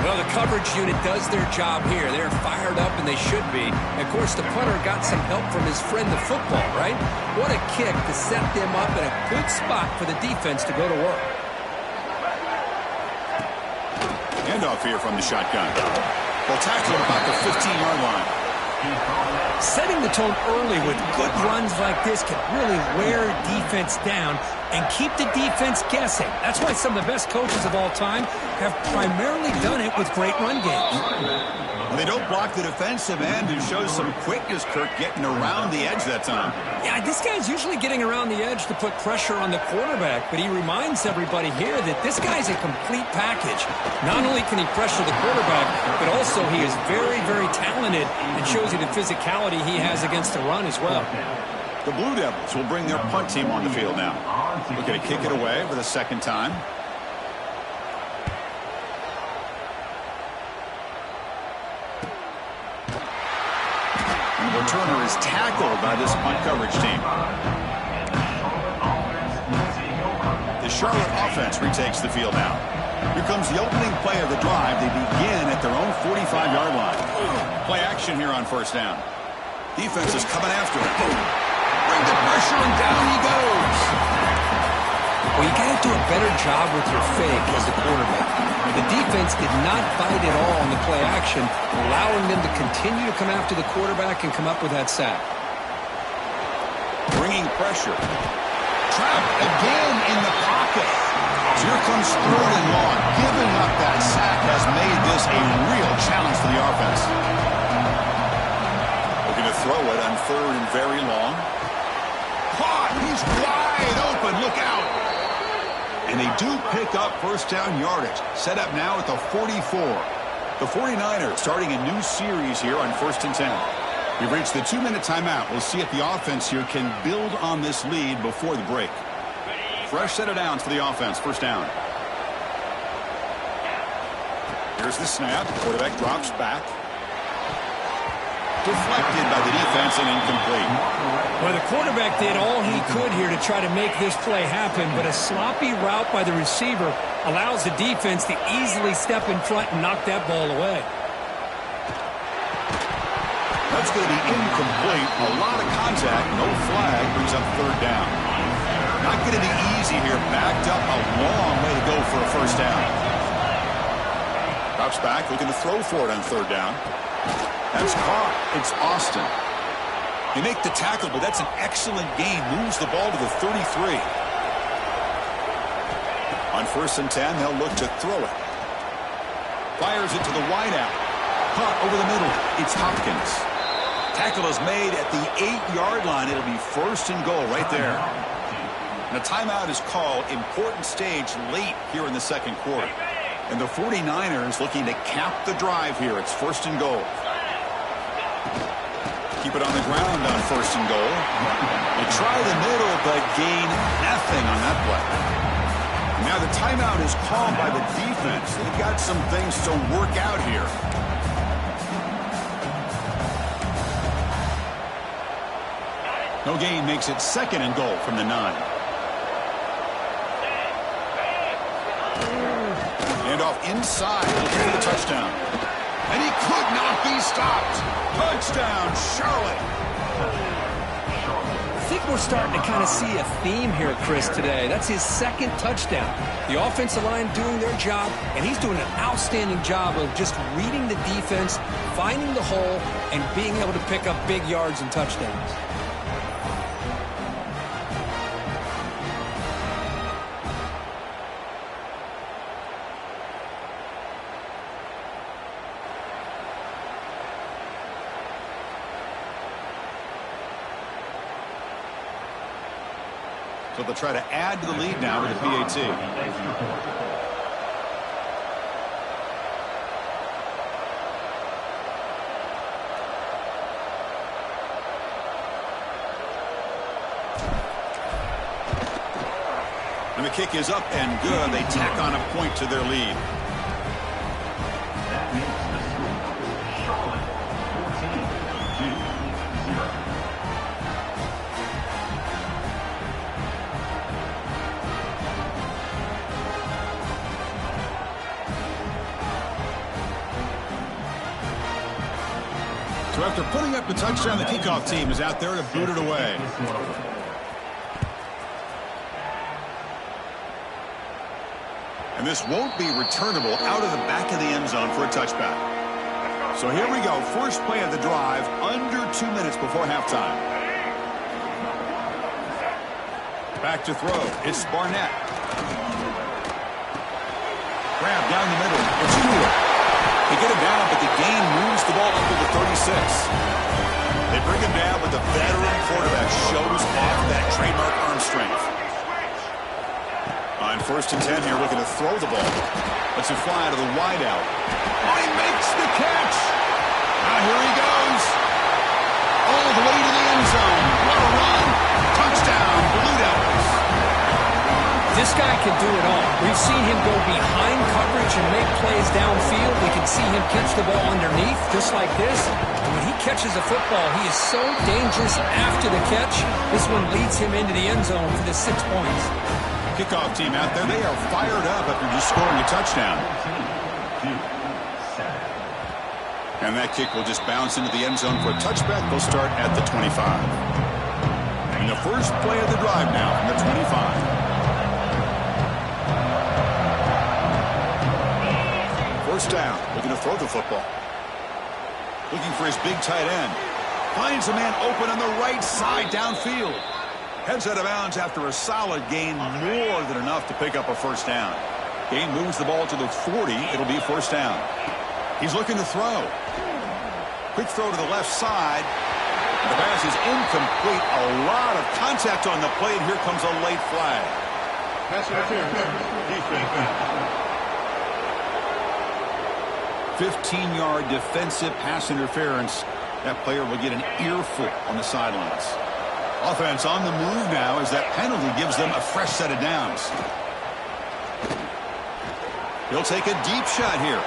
Well, the coverage unit does their job here. They're fired up, and they should be. Of course, the punter got some help from his friend, the football, right? What a kick to set them up in a good spot for the defense to go to work.
Handoff here from the shotgun. They'll tackle him about the 15-yard line.
Setting the tone early with good runs like this can really wear defense down and keep the defense guessing. That's why some of the best coaches of all time have primarily done it with great run games.
They don't block the defensive end, who shows some quickness, Kirk, getting around the edge that time.
Yeah, this guy's usually getting around the edge to put pressure on the quarterback, but he reminds everybody here that this guy's a complete package. Not only can he pressure the quarterback, but also he is very, very talented and shows you the physicality he has against the run as well.
The Blue Devils will bring their punt team on the field now. Looking to kick it away for the 2nd time. The returner is tackled by this punt coverage team. The Charlotte offense retakes the field now. Here comes the opening play of the drive. They begin at their own 45-yard line. Play action here on 1st down. Defense is coming after him. Bring the pressure, and down he goes.
Well, you got to do a better job with your fake as the quarterback. The defense did not bite at all on the play action, allowing them to continue to come after the quarterback and come up with that sack.
Bringing pressure. Trapped again in the pocket. So here comes 3rd and long. Giving up that sack has made this a real challenge for the offense. Looking to throw it on 3rd and very long. Caught! He's wide open. Look out! And they do pick up first down yardage. Set up now at the 44. The 49ers starting a new series here on 1st and 10. We've reached the 2-minute timeout. We'll see if the offense here can build on this lead before the break. Fresh set of downs for the offense. First down. Here's the snap. Quarterback drops back. Deflected by the defense and incomplete.
Well, the quarterback did all he could here to try to make this play happen, but a sloppy route by the receiver allows the defense to easily step in front and knock that ball away.
That's going to be incomplete. A lot of contact. No flag. Brings up 3rd down. Not going to be easy here. Backed up a long way to go for a first down. Drops back. Looking to throw for it on 3rd down. That's caught. It's Austin. They make the tackle, but that's an excellent gain. Moves the ball to the 33. On 1st and 10, they'll look to throw it. Fires it to the wideout. Caught over the middle. It's Hopkins. Tackle is made at the 8-yard line. It'll be 1st and goal right there. And a timeout is called. Important stage late here in the 2nd quarter. And the 49ers looking to cap the drive here. It's 1st and goal. Keep it on the ground on 1st and goal. They try the middle, but gain nothing on that play. Now the timeout is called by the defense. They've got some things to work out here. No gain makes it 2nd and goal from the 9. Hand off inside, looking for the touchdown. And he could not be stopped. Touchdown, Charlotte.
I think we're starting to kind of see a theme here, Chris, today. That's his 2nd touchdown. The offensive line doing their job, and he's doing an outstanding job of just reading the defense, finding the hole, and being able to pick up big yards and touchdowns.
So they'll try to add to the lead now with the PAT. And the kick is up and good. They tack on a point to their lead. So after putting up the touchdown, the kickoff team is out there to boot it away. And this won't be returnable out of the back of the end zone for a touchback. So here we go. First play of the drive, under 2 minutes before halftime. Back to throw. It's Barnett. Grab down the middle. It's Stewart. They get him down, but the gain moves the ball up to the 36. They bring him down, but the veteran quarterback shows off that trademark arm strength. On 1st and 10 here, looking to throw the ball. Lets it fly to the wideout. Oh, he makes the catch! Now here he goes. All the way to the end zone. What a run! Touchdown, Blue Devils.
This guy can do it all. We've seen him go behind coverage and make plays downfield. We can see him catch the ball underneath, just like this. And when he catches a football, he is so dangerous after the catch. This one leads him into the end zone for the 6 points.
Kickoff team out there, they are fired up after just scoring a touchdown. And that kick will just bounce into the end zone for a touchback. They'll start at the 25. And the first play of the drive now from the 25. First down, looking to throw the football. Looking for his big tight end. Finds a man open on the right side downfield. Heads out of bounds after a solid gain, more than enough to pick up a first down. Gain moves the ball to the 40. It'll be first down. He's looking to throw. Quick throw to the left side. The pass is incomplete. A lot of contact on the play, and here comes a late flag.
Pass interference. Defense.
15-yard defensive pass interference. That player will get an earful on the sidelines. Offense on the move now as that penalty gives them a fresh set of downs. He'll take a deep shot here.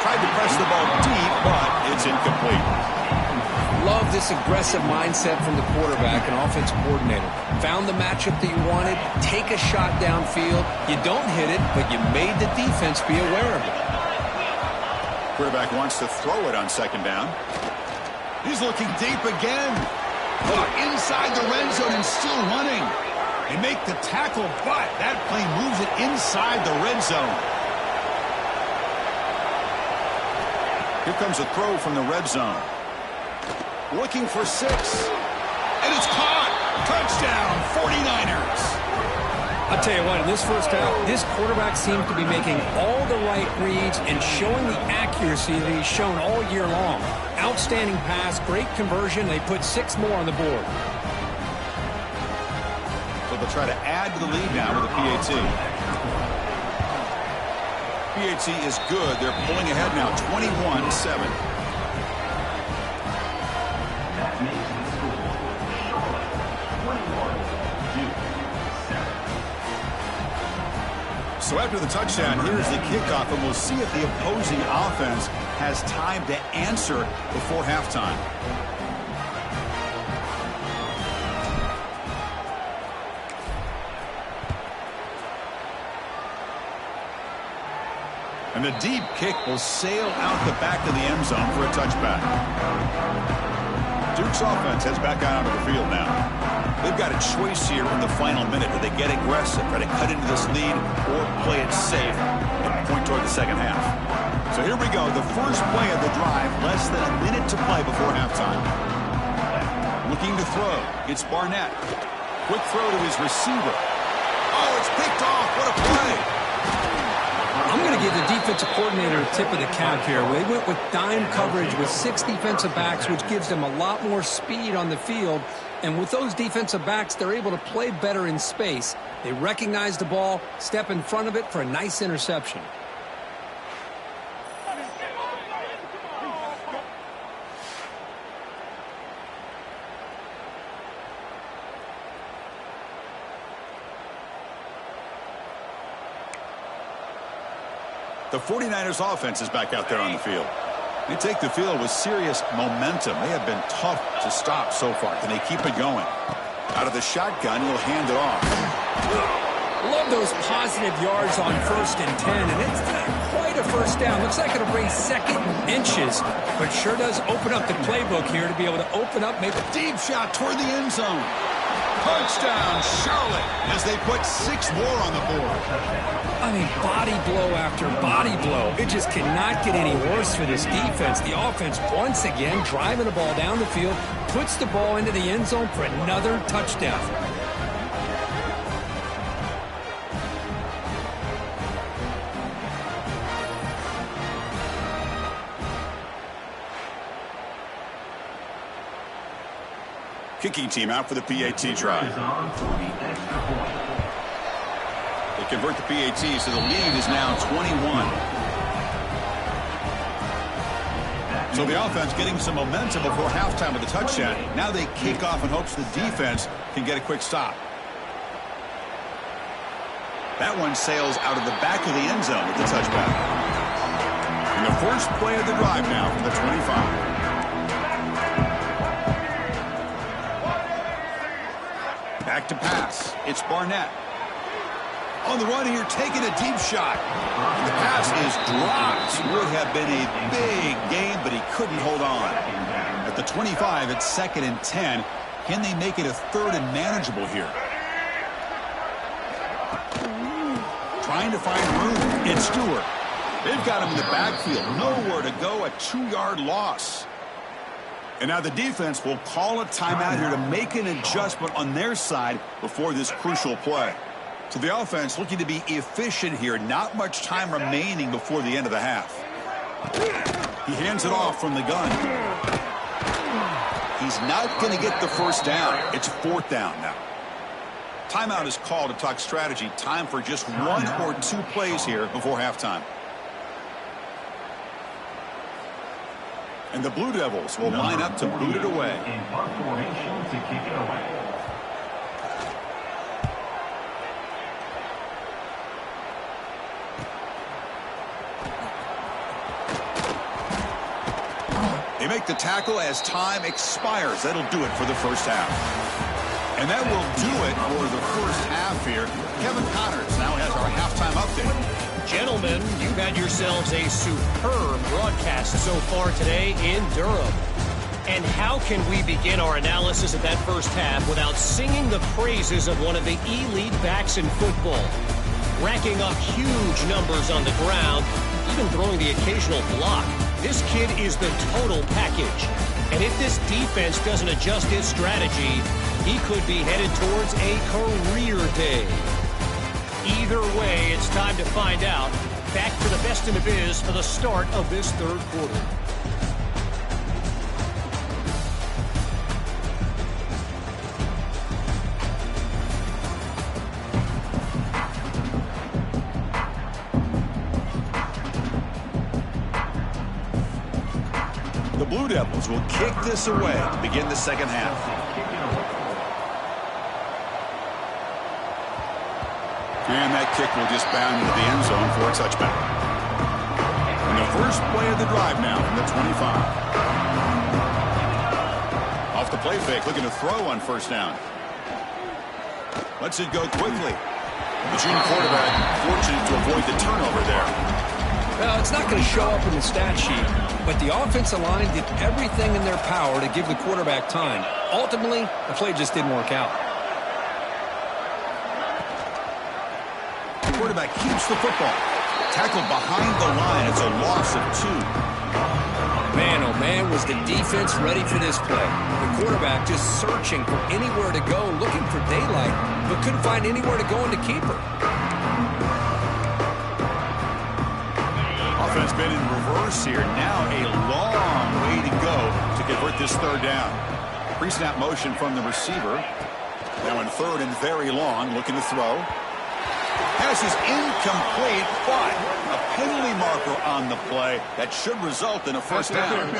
Tried to press the ball deep, but it's incomplete.
Love this aggressive mindset from the quarterback and offensive coordinator. Found the matchup that you wanted. Take a shot downfield. You don't hit it, but you made the defense be aware of it.
Quarterback wants to throw it on second down. He's looking deep again. Inside the red zone and still running. They make the tackle, but that play moves it inside the red zone. Here comes a throw from the red zone. Looking for 6. And it's caught. Touchdown, 49ers.
I'll tell you what, in this first half, this quarterback seems to be making all the right reads and showing the accuracy that he's shown all year long. Outstanding pass, great conversion. They put 6 more on the board.
So they'll try to add to the lead now with a PAT. PAT is good. They're pulling ahead now, 21-7. So after the touchdown, here's the kickoff, and we'll see if the opposing offense has time to answer before halftime. And the deep kick will sail out the back of the end zone for a touchback. Duke's offense heads back out onto the field now. They've got a choice here in the final minute. Do they get aggressive, try to cut into this lead, or play it safe and point toward the second half? So here we go. The first play of the drive, less than a minute to play before halftime. Looking to throw. It's Barnett. Quick throw to his receiver. Oh, it's picked off. What a play.
I'm going to give the defensive coordinator a tip of the cap here. They went with dime coverage with 6 defensive backs, which gives them a lot more speed on the field. And with those defensive backs, they're able to play better in space. They recognize the ball, step in front of it for a nice interception.
The 49ers offense is back out there on the field. They take the field with serious momentum. They have been tough to stop so far. Can they keep it going? Out of the shotgun, he'll hand it off.
Love those positive yards on 1st and 10, and it's quite a first down. Looks like it'll bring 2nd and inches, but sure does open up the playbook here to be able to open up, make a
Deep shot toward the end zone. Touchdown, Charlotte, as they put 6 more on the board.
I mean, body blow after body blow. It just cannot get any worse for this defense. The offense, once again, driving the ball down the field, puts the ball into the end zone for another touchdown.
Kicking team out for the PAT try. They convert the PAT, so the lead is now 21. So the offense getting some momentum before halftime with a touchdown. Now they kick off in hopes the defense can get a quick stop. That one sails out of the back of the end zone with the touchback. And the first play of the drive now from the 25. Back to pass. It's Barnett. On the run here, taking a deep shot. And the pass is dropped. Would have been a big game, but he couldn't hold on. At the 25, it's 2nd and 10. Can they make it a 3rd and manageable here? Trying to find room. It's Stewart. They've got him in the backfield. Nowhere to go. A 2-yard loss. And now the defense will call a timeout here to make an adjustment on their side before this crucial play. So the offense looking to be efficient here. Not much time remaining before the end of the half. He hands it off from the gun. He's not going to get the first down. It's 4th down now. Timeout is called to talk strategy. Time for just 1 or 2 plays here before halftime. And the Blue Devils will line up to boot it away.
In punt formation to kick it away.
They make the tackle as time expires. That'll do it for the first half. And that will do it for the first half here. Kevin Connors now has our halftime update.
Gentlemen, you've had yourselves a superb broadcast so far today in Durham. And how can we begin our analysis of that first half without singing the praises of one of the elite backs in football? Racking up huge numbers on the ground, even throwing the occasional block. This kid is the total package. And if this defense doesn't adjust its strategy, he could be headed towards a career day. Either way, it's time to find out. Back to the best in the biz for the start of this third quarter.
The Blue Devils will kick this away to begin the second half. And that kick will just bound into the end zone for a touchback. And the first play of the drive now from the 25. Off the play fake, looking to throw on first down. Lets it go quickly. The junior quarterback fortunate to avoid the turnover there.
Well, it's not going to show up in the stat sheet, but the offensive line did everything in their power to give the quarterback time. Ultimately, the play just didn't work out.
The quarterback keeps the football. Tackled behind the line. It's a loss of 2.
Man, oh man, was the defense ready for this play. The quarterback just searching for anywhere to go, looking for daylight, but couldn't find anywhere to go into keeper.
Offense been in reverse here. Now a long way to go to convert this third down. Pre-snap motion from the receiver. Now in third and very long, looking to throw. Pass is incomplete, but a penalty marker on the play that should result in a first down.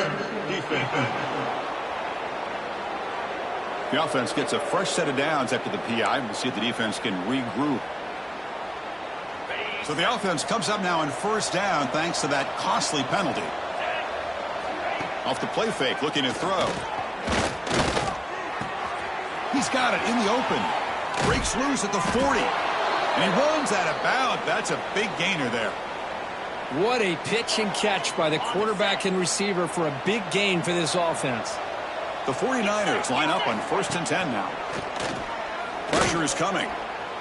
The offense gets a fresh set of downs after the PI. We'll see if the defense can regroup. So the offense comes up now on first down thanks to that costly penalty. Off the play fake, looking to throw. He's got it in the open. Breaks loose at the 40. And he runs out of bounds. That's a big gainer there.
What a pitch and catch by the quarterback and receiver for a big gain for this offense.
The 49ers line up on 1st and 10 now. Pressure is coming.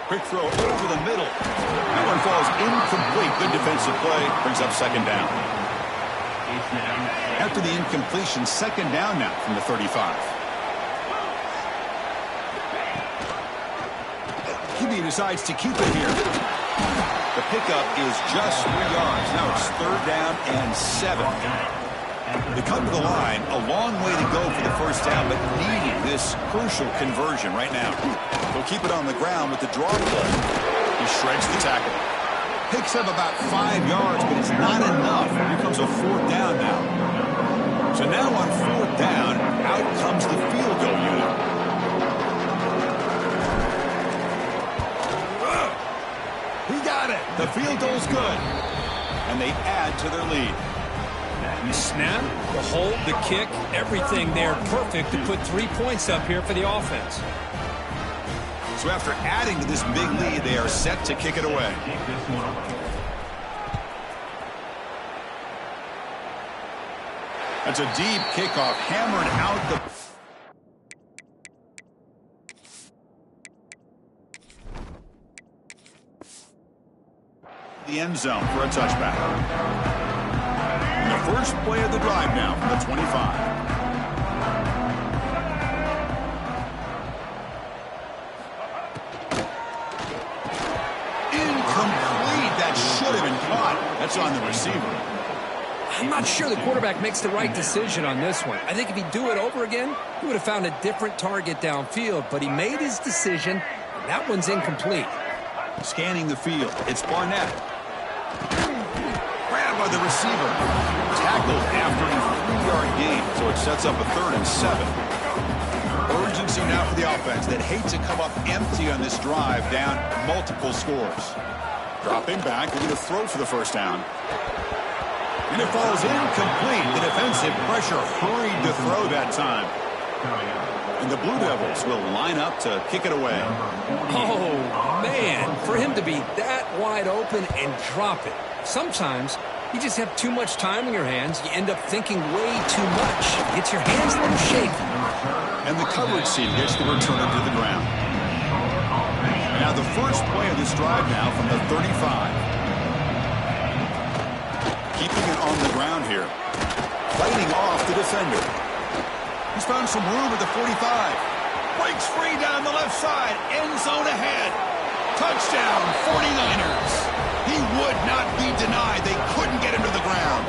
Quick throw over the middle. That one falls incomplete. Good defensive play. Brings up second down. After the incompletion, second down now from the 35. QB decides to keep it here. The pickup is just 3 yards. Now it's third down and 7. They come to the line, a long way to go for the first down, but needing this crucial conversion right now. They'll keep it on the ground with the draw play. He shreds the tackle. Picks up about 5 yards, but it's not enough. Here comes a fourth down now. So now on fourth down, out comes the field goal unit. He got it. The field goal's good. And they add to their lead.
The snap, the hold, the kick, everything there perfect to put 3 points up here for the offense.
So after adding to this big lead, they are set to kick it away. That's a deep kickoff, hammered out the end zone for a touchback. And the first play of the drive now from the 25. That's on the receiver.
I'm not sure the quarterback makes the right decision on this one. I think if he'd do it over again, he would have found a different target downfield, but he made his decision, and that one's incomplete.
Scanning the field, it's Barnett. Grabbed by the receiver. Tackled after a 3-yard gain, so it sets up a 3rd and 7. Urgency now for the offense that hates to come up empty on this drive, down multiple scores. Dropping back, looking to throw for the first down. And it falls incomplete. The defensive pressure hurried to throw that time. And the Blue Devils will line up to kick it away.
Oh, man, for him to be that wide open and drop it. Sometimes you just have too much time in your hands. You end up thinking way too much. Gets your hands a little shaky.
And the coverage team gets the returner to the ground. Now the first play of this drive now from the 35. Keeping it on the ground here. Fighting off the defender. He's found some room at the 45. Breaks free down the left side. End zone ahead. Touchdown, 49ers. He would not be denied. They couldn't get him to the ground.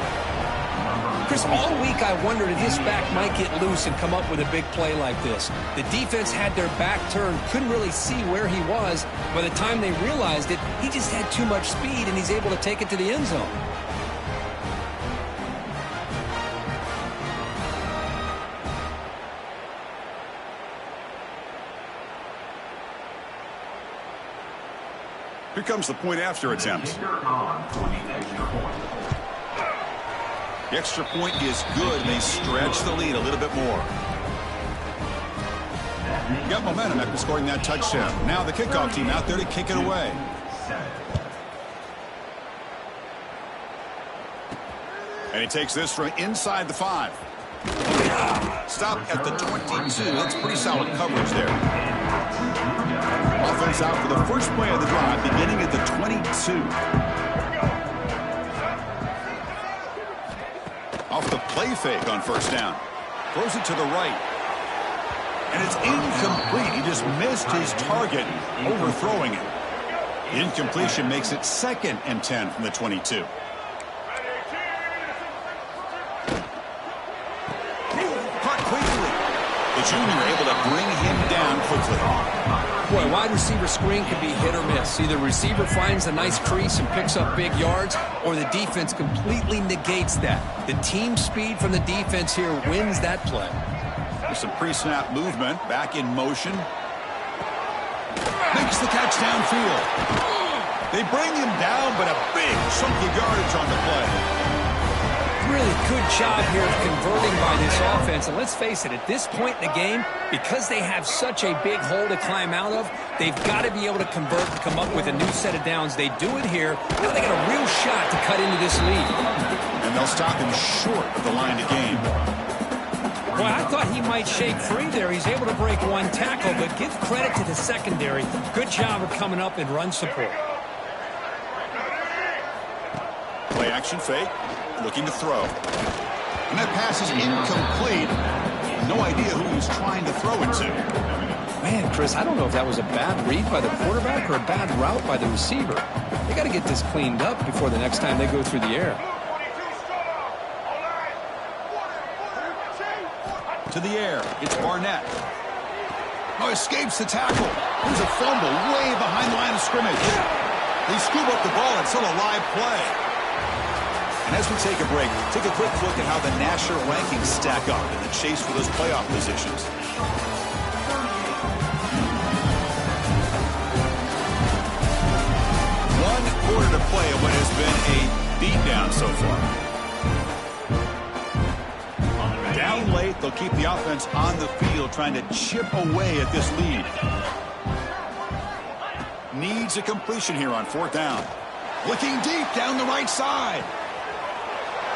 Chris, all week I wondered if this back might get loose and come up with a big play like this. The defense had their back turned, couldn't really see where he was. By the time they realized it, he just had too much speed, and he's able to take it to the end zone.
Here comes the point after attempt. The extra point is good, and they stretch the lead a little bit more. Got momentum after scoring that touchdown. Now the kickoff team out there to kick it away. And he takes this from inside the 5. Stop at the 22. That's pretty solid coverage there. Offense out for the first play of the drive, beginning at the 22. Off the play fake on first down. Throws it to the right. And it's incomplete. He just missed his target, overthrowing it. The incompletion makes it 2nd and 10 from the 22. Caught quickly. The junior able to bring him down quickly.
Boy, wide receiver screen can be hit or miss. Either receiver finds a nice crease and picks up big yards, or the defense completely negates that. The team speed from the defense here wins that play.
There's some pre-snap movement, back in motion. Makes the catch downfield. They bring him down, but a big chunk of yardage on the play.
Really good job here of converting by this offense. And let's face it, at this point in the game, because they have such a big hole to climb out of, they've got to be able to convert and come up with a new set of downs. They do it here. Now they got a real shot to cut into this lead.
And they'll stop him short of the line to gain.
Boy, I thought he might shake free there. He's able to break one tackle, but give credit to the secondary. Good job of coming up in run support.
Play action fake. Looking to throw. And that pass is incomplete. No idea who he's trying to throw it to.
Man, Chris, I don't know if that was a bad read by the quarterback or a bad route by the receiver. They got to get this cleaned up before the next time they go through the air.
To the air. It's Barnett. Oh, escapes the tackle. There's a fumble way behind the line of scrimmage. They scoop up the ball. It's still a live play. And as we take a break, take a quick look at how the national rankings stack up in the chase for those playoff positions. One quarter to play in what has been a beatdown so far. Down late, they'll keep the offense on the field trying to chip away at this lead. Needs a completion here on 4th down. Looking deep down the right side.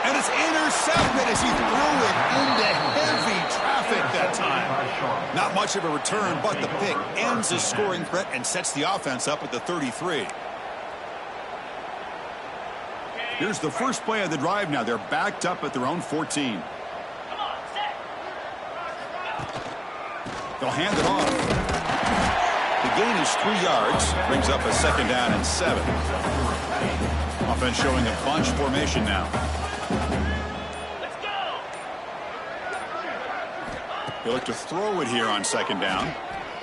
And it's intercepted as he threw it into heavy traffic that time. Not much of a return, but the pick ends his scoring threat and sets the offense up at the 33. Here's the first play of the drive now. They're backed up at their own 14. They'll hand it off. The gain is 3 yards. Brings up a 2nd down and 7. Offense showing a bunch formation now. They look to throw it here on second down.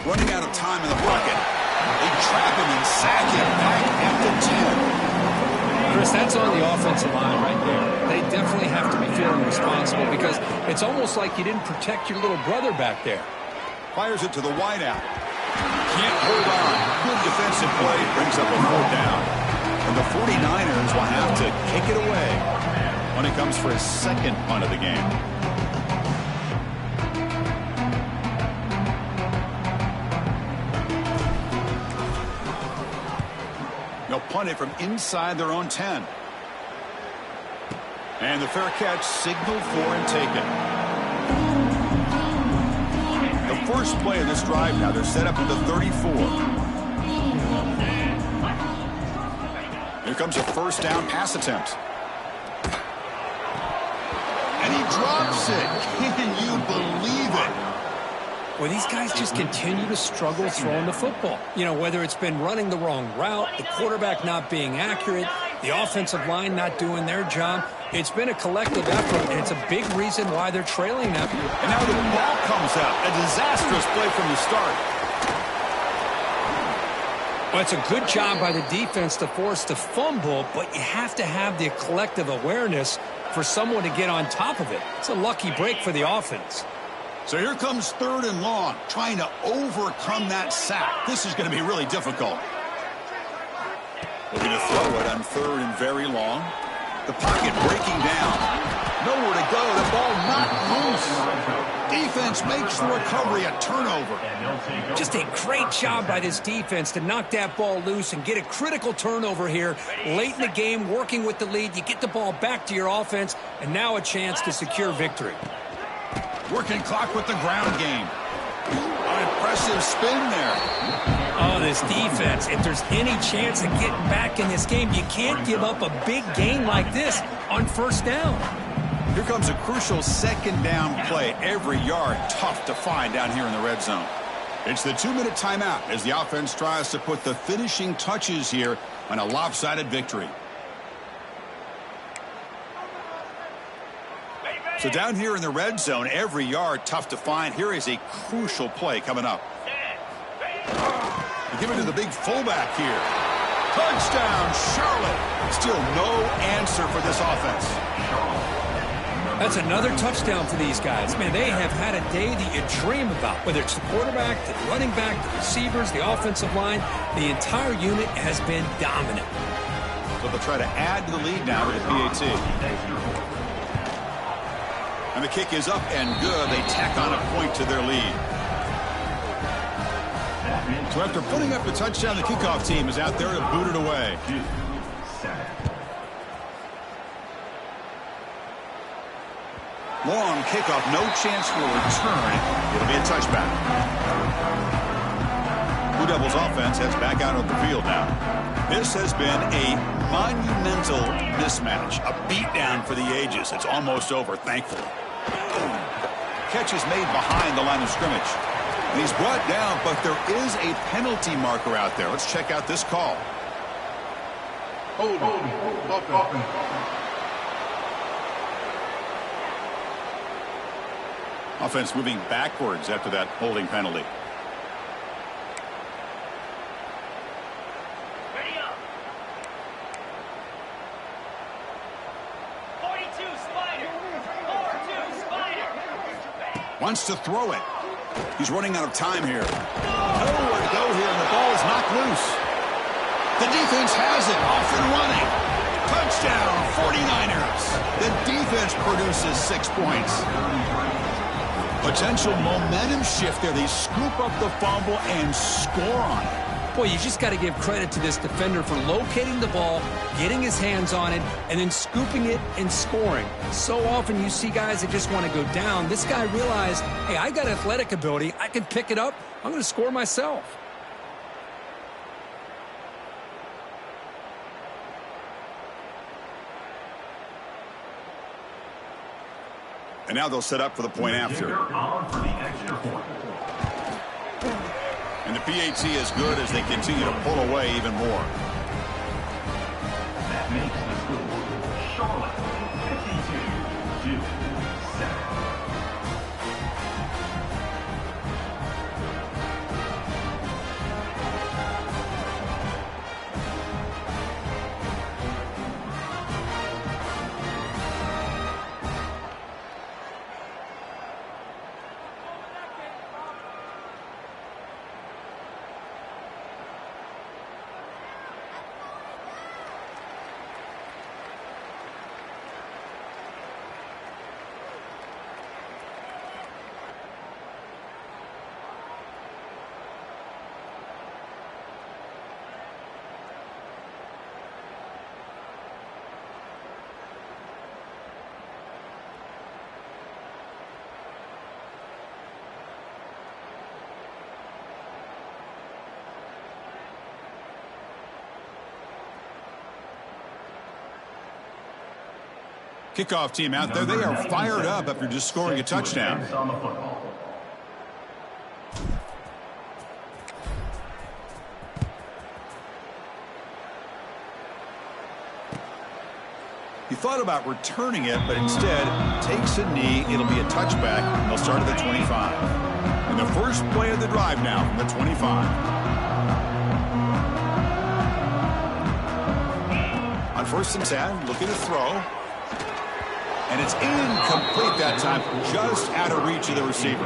Running out of time in the pocket. They trap him and sack him back at the 10.
Chris, that's on the offensive line right there. They definitely have to be feeling responsible because it's almost like you didn't protect your little brother back there.
Fires it to the wideout. Can't hold on. Good defensive play. Brings up a 4th down. And the 49ers will have to kick it away when it comes for his second punt of the game. They'll punt it from inside their own 10. And the fair catch signaled for and taken. The first play of this drive now, they're set up at the 34. Here comes a 1st down pass attempt.
And he drops it. Can you believe it?
Well, these guys just continue to struggle throwing the football. You know, whether it's been running the wrong route, the quarterback not being accurate, the offensive line not doing their job. It's been a collective effort, and it's a big reason why they're trailing them.
And now the ball comes out. A disastrous play from the start.
Well, it's a good job by the defense to force the fumble, but you have to have the collective awareness for someone to get on top of it. It's a lucky break for the offense.
So here comes 3rd and long, trying to overcome that sack. This is going to be really difficult. Looking to throw it on 3rd and very long. The pocket breaking down. Nowhere to go. The ball not loose. Defense makes the recovery a turnover.
Just a great job by this defense to knock that ball loose and get a critical turnover here. Late in the game, working with the lead, you get the ball back to your offense, and now a chance to secure victory.
Working clock with the ground game. An impressive spin there.
Oh, this defense, if there's any chance of getting back in this game, you can't give up a big gain like this on 1st down.
Here comes a crucial 2nd down play. Every yard tough to find down here in the red zone. It's the 2-minute timeout as the offense tries to put the finishing touches here on a lopsided victory. So down here in the red zone, every yard tough to find. Here is a crucial play coming up. They give it to the big fullback here. Touchdown, Charlotte. Still no answer for this offense.
That's another touchdown for these guys. Man, they have had a day that you dream about. Whether it's the quarterback, the running back, the receivers, the offensive line, the entire unit has been dominant.
So they'll try to add to the lead now with the PAT. And the kick is up and good. They tack on a point to their lead. So after putting up the touchdown, the kickoff team is out there to boot it away. Long kickoff, no chance for a return. It'll be a touchback. Blue Devils offense heads back out on the field now. This has been a monumental mismatch, a beatdown for the ages. It's almost over, thankfully. Catch is made behind the line of scrimmage. And he's brought down, but there is a penalty marker out there. Let's check out this call. Offense moving backwards after that holding penalty. Wants to throw it. He's running out of time here. Nowhere to go here, and the ball is knocked loose. The defense has it, off and running. Touchdown, 49ers. The defense produces 6 points. Potential momentum shift there. They scoop up the fumble and score on it.
Boy, you just got to give credit to this defender for locating the ball, getting his hands on it, and then scooping it and scoring. So often you see guys that just want to go down. This guy realized, hey, I got athletic ability. I can pick it up. I'm going to score myself.
And now they'll set up for the point after. And the PAT is good as they continue to pull away even more. Kickoff team out there, they are fired up after just scoring a touchdown.
On the football.
He thought about returning it, but instead takes a knee. It'll be a touchback, and they'll start at the 25. And the first play of the drive now from the 25. On 1st and 10, looking to throw. And it's incomplete that time, just out of reach of the receiver.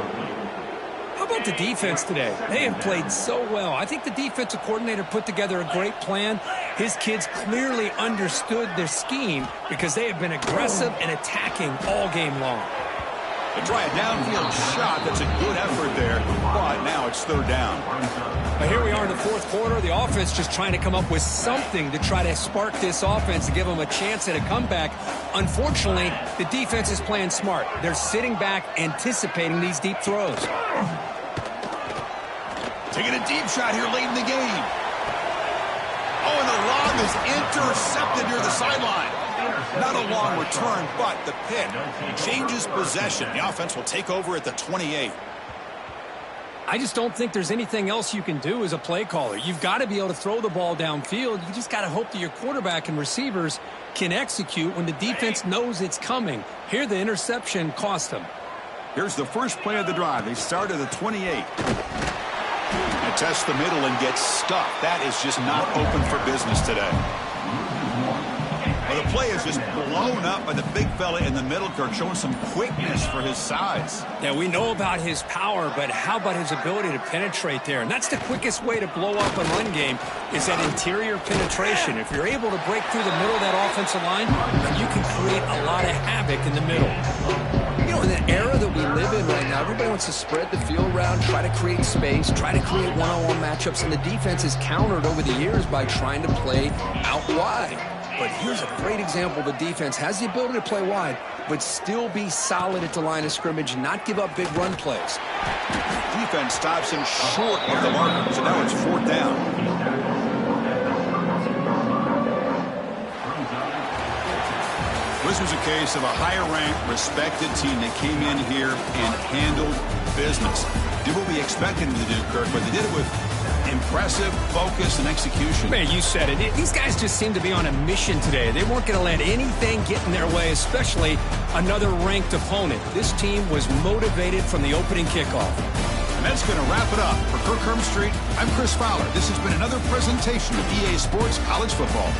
How about the defense today? They have played so well. I think the defensive coordinator put together a great plan. His kids clearly understood their scheme because they have been aggressive and attacking all game long.
They try a downfield shot. That's a good effort there, but now it's 3rd down.
Now here we are in the 4th quarter. The offense just trying to come up with something to try to spark this offense to give them a chance at a comeback. Unfortunately, the defense is playing smart. They're sitting back, anticipating these deep throws.
Taking a deep shot here late in the game. Oh, and the lob is intercepted near the sideline. Not a long return, but the pick changes possession. The offense will take over at the 28.
I just don't think there's anything else you can do as a play caller. You've got to be able to throw the ball downfield. You just got to hope that your quarterback and receivers can execute when the defense knows it's coming. Here, the interception cost them.
Here's the first play of the drive. They start at the 28. And test the middle and get stuck. That is just not open for business today. Well, the play is just blown up by the big fella in the middle, Kirk, showing some quickness for his size.
Yeah, we know about his power, but how about his ability to penetrate there? And that's the quickest way to blow up a run game is that interior penetration. If you're able to break through the middle of that offensive line, then you can create a lot of havoc in the middle. You know, in the era that we live in right now, everybody wants to spread the field around, try to create space, try to create one-on-one matchups, and the defense is countered over the years by trying to play out wide. But here's a great example. The defense has the ability to play wide, but still be solid at the line of scrimmage, not give up big run plays.
Defense stops him short of the marker, so now it's 4th down. This was a case of a higher-ranked, respected team that came in here and handled business. Did what we expected them to do, Kirk, but they did it with impressive focus and execution.
Man, you said it. These guys just seem to be on a mission today. They weren't going to let anything get in their way, especially another ranked opponent. This team was motivated from the opening kickoff.
And that's going to wrap it up. For Kirk Hermstreet, I'm Chris Fowler. This has been another presentation of EA Sports College Football.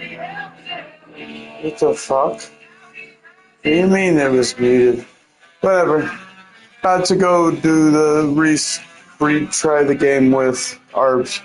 What the fuck? What do you mean it was muted? Whatever. About to go do the retry the game with Arbs.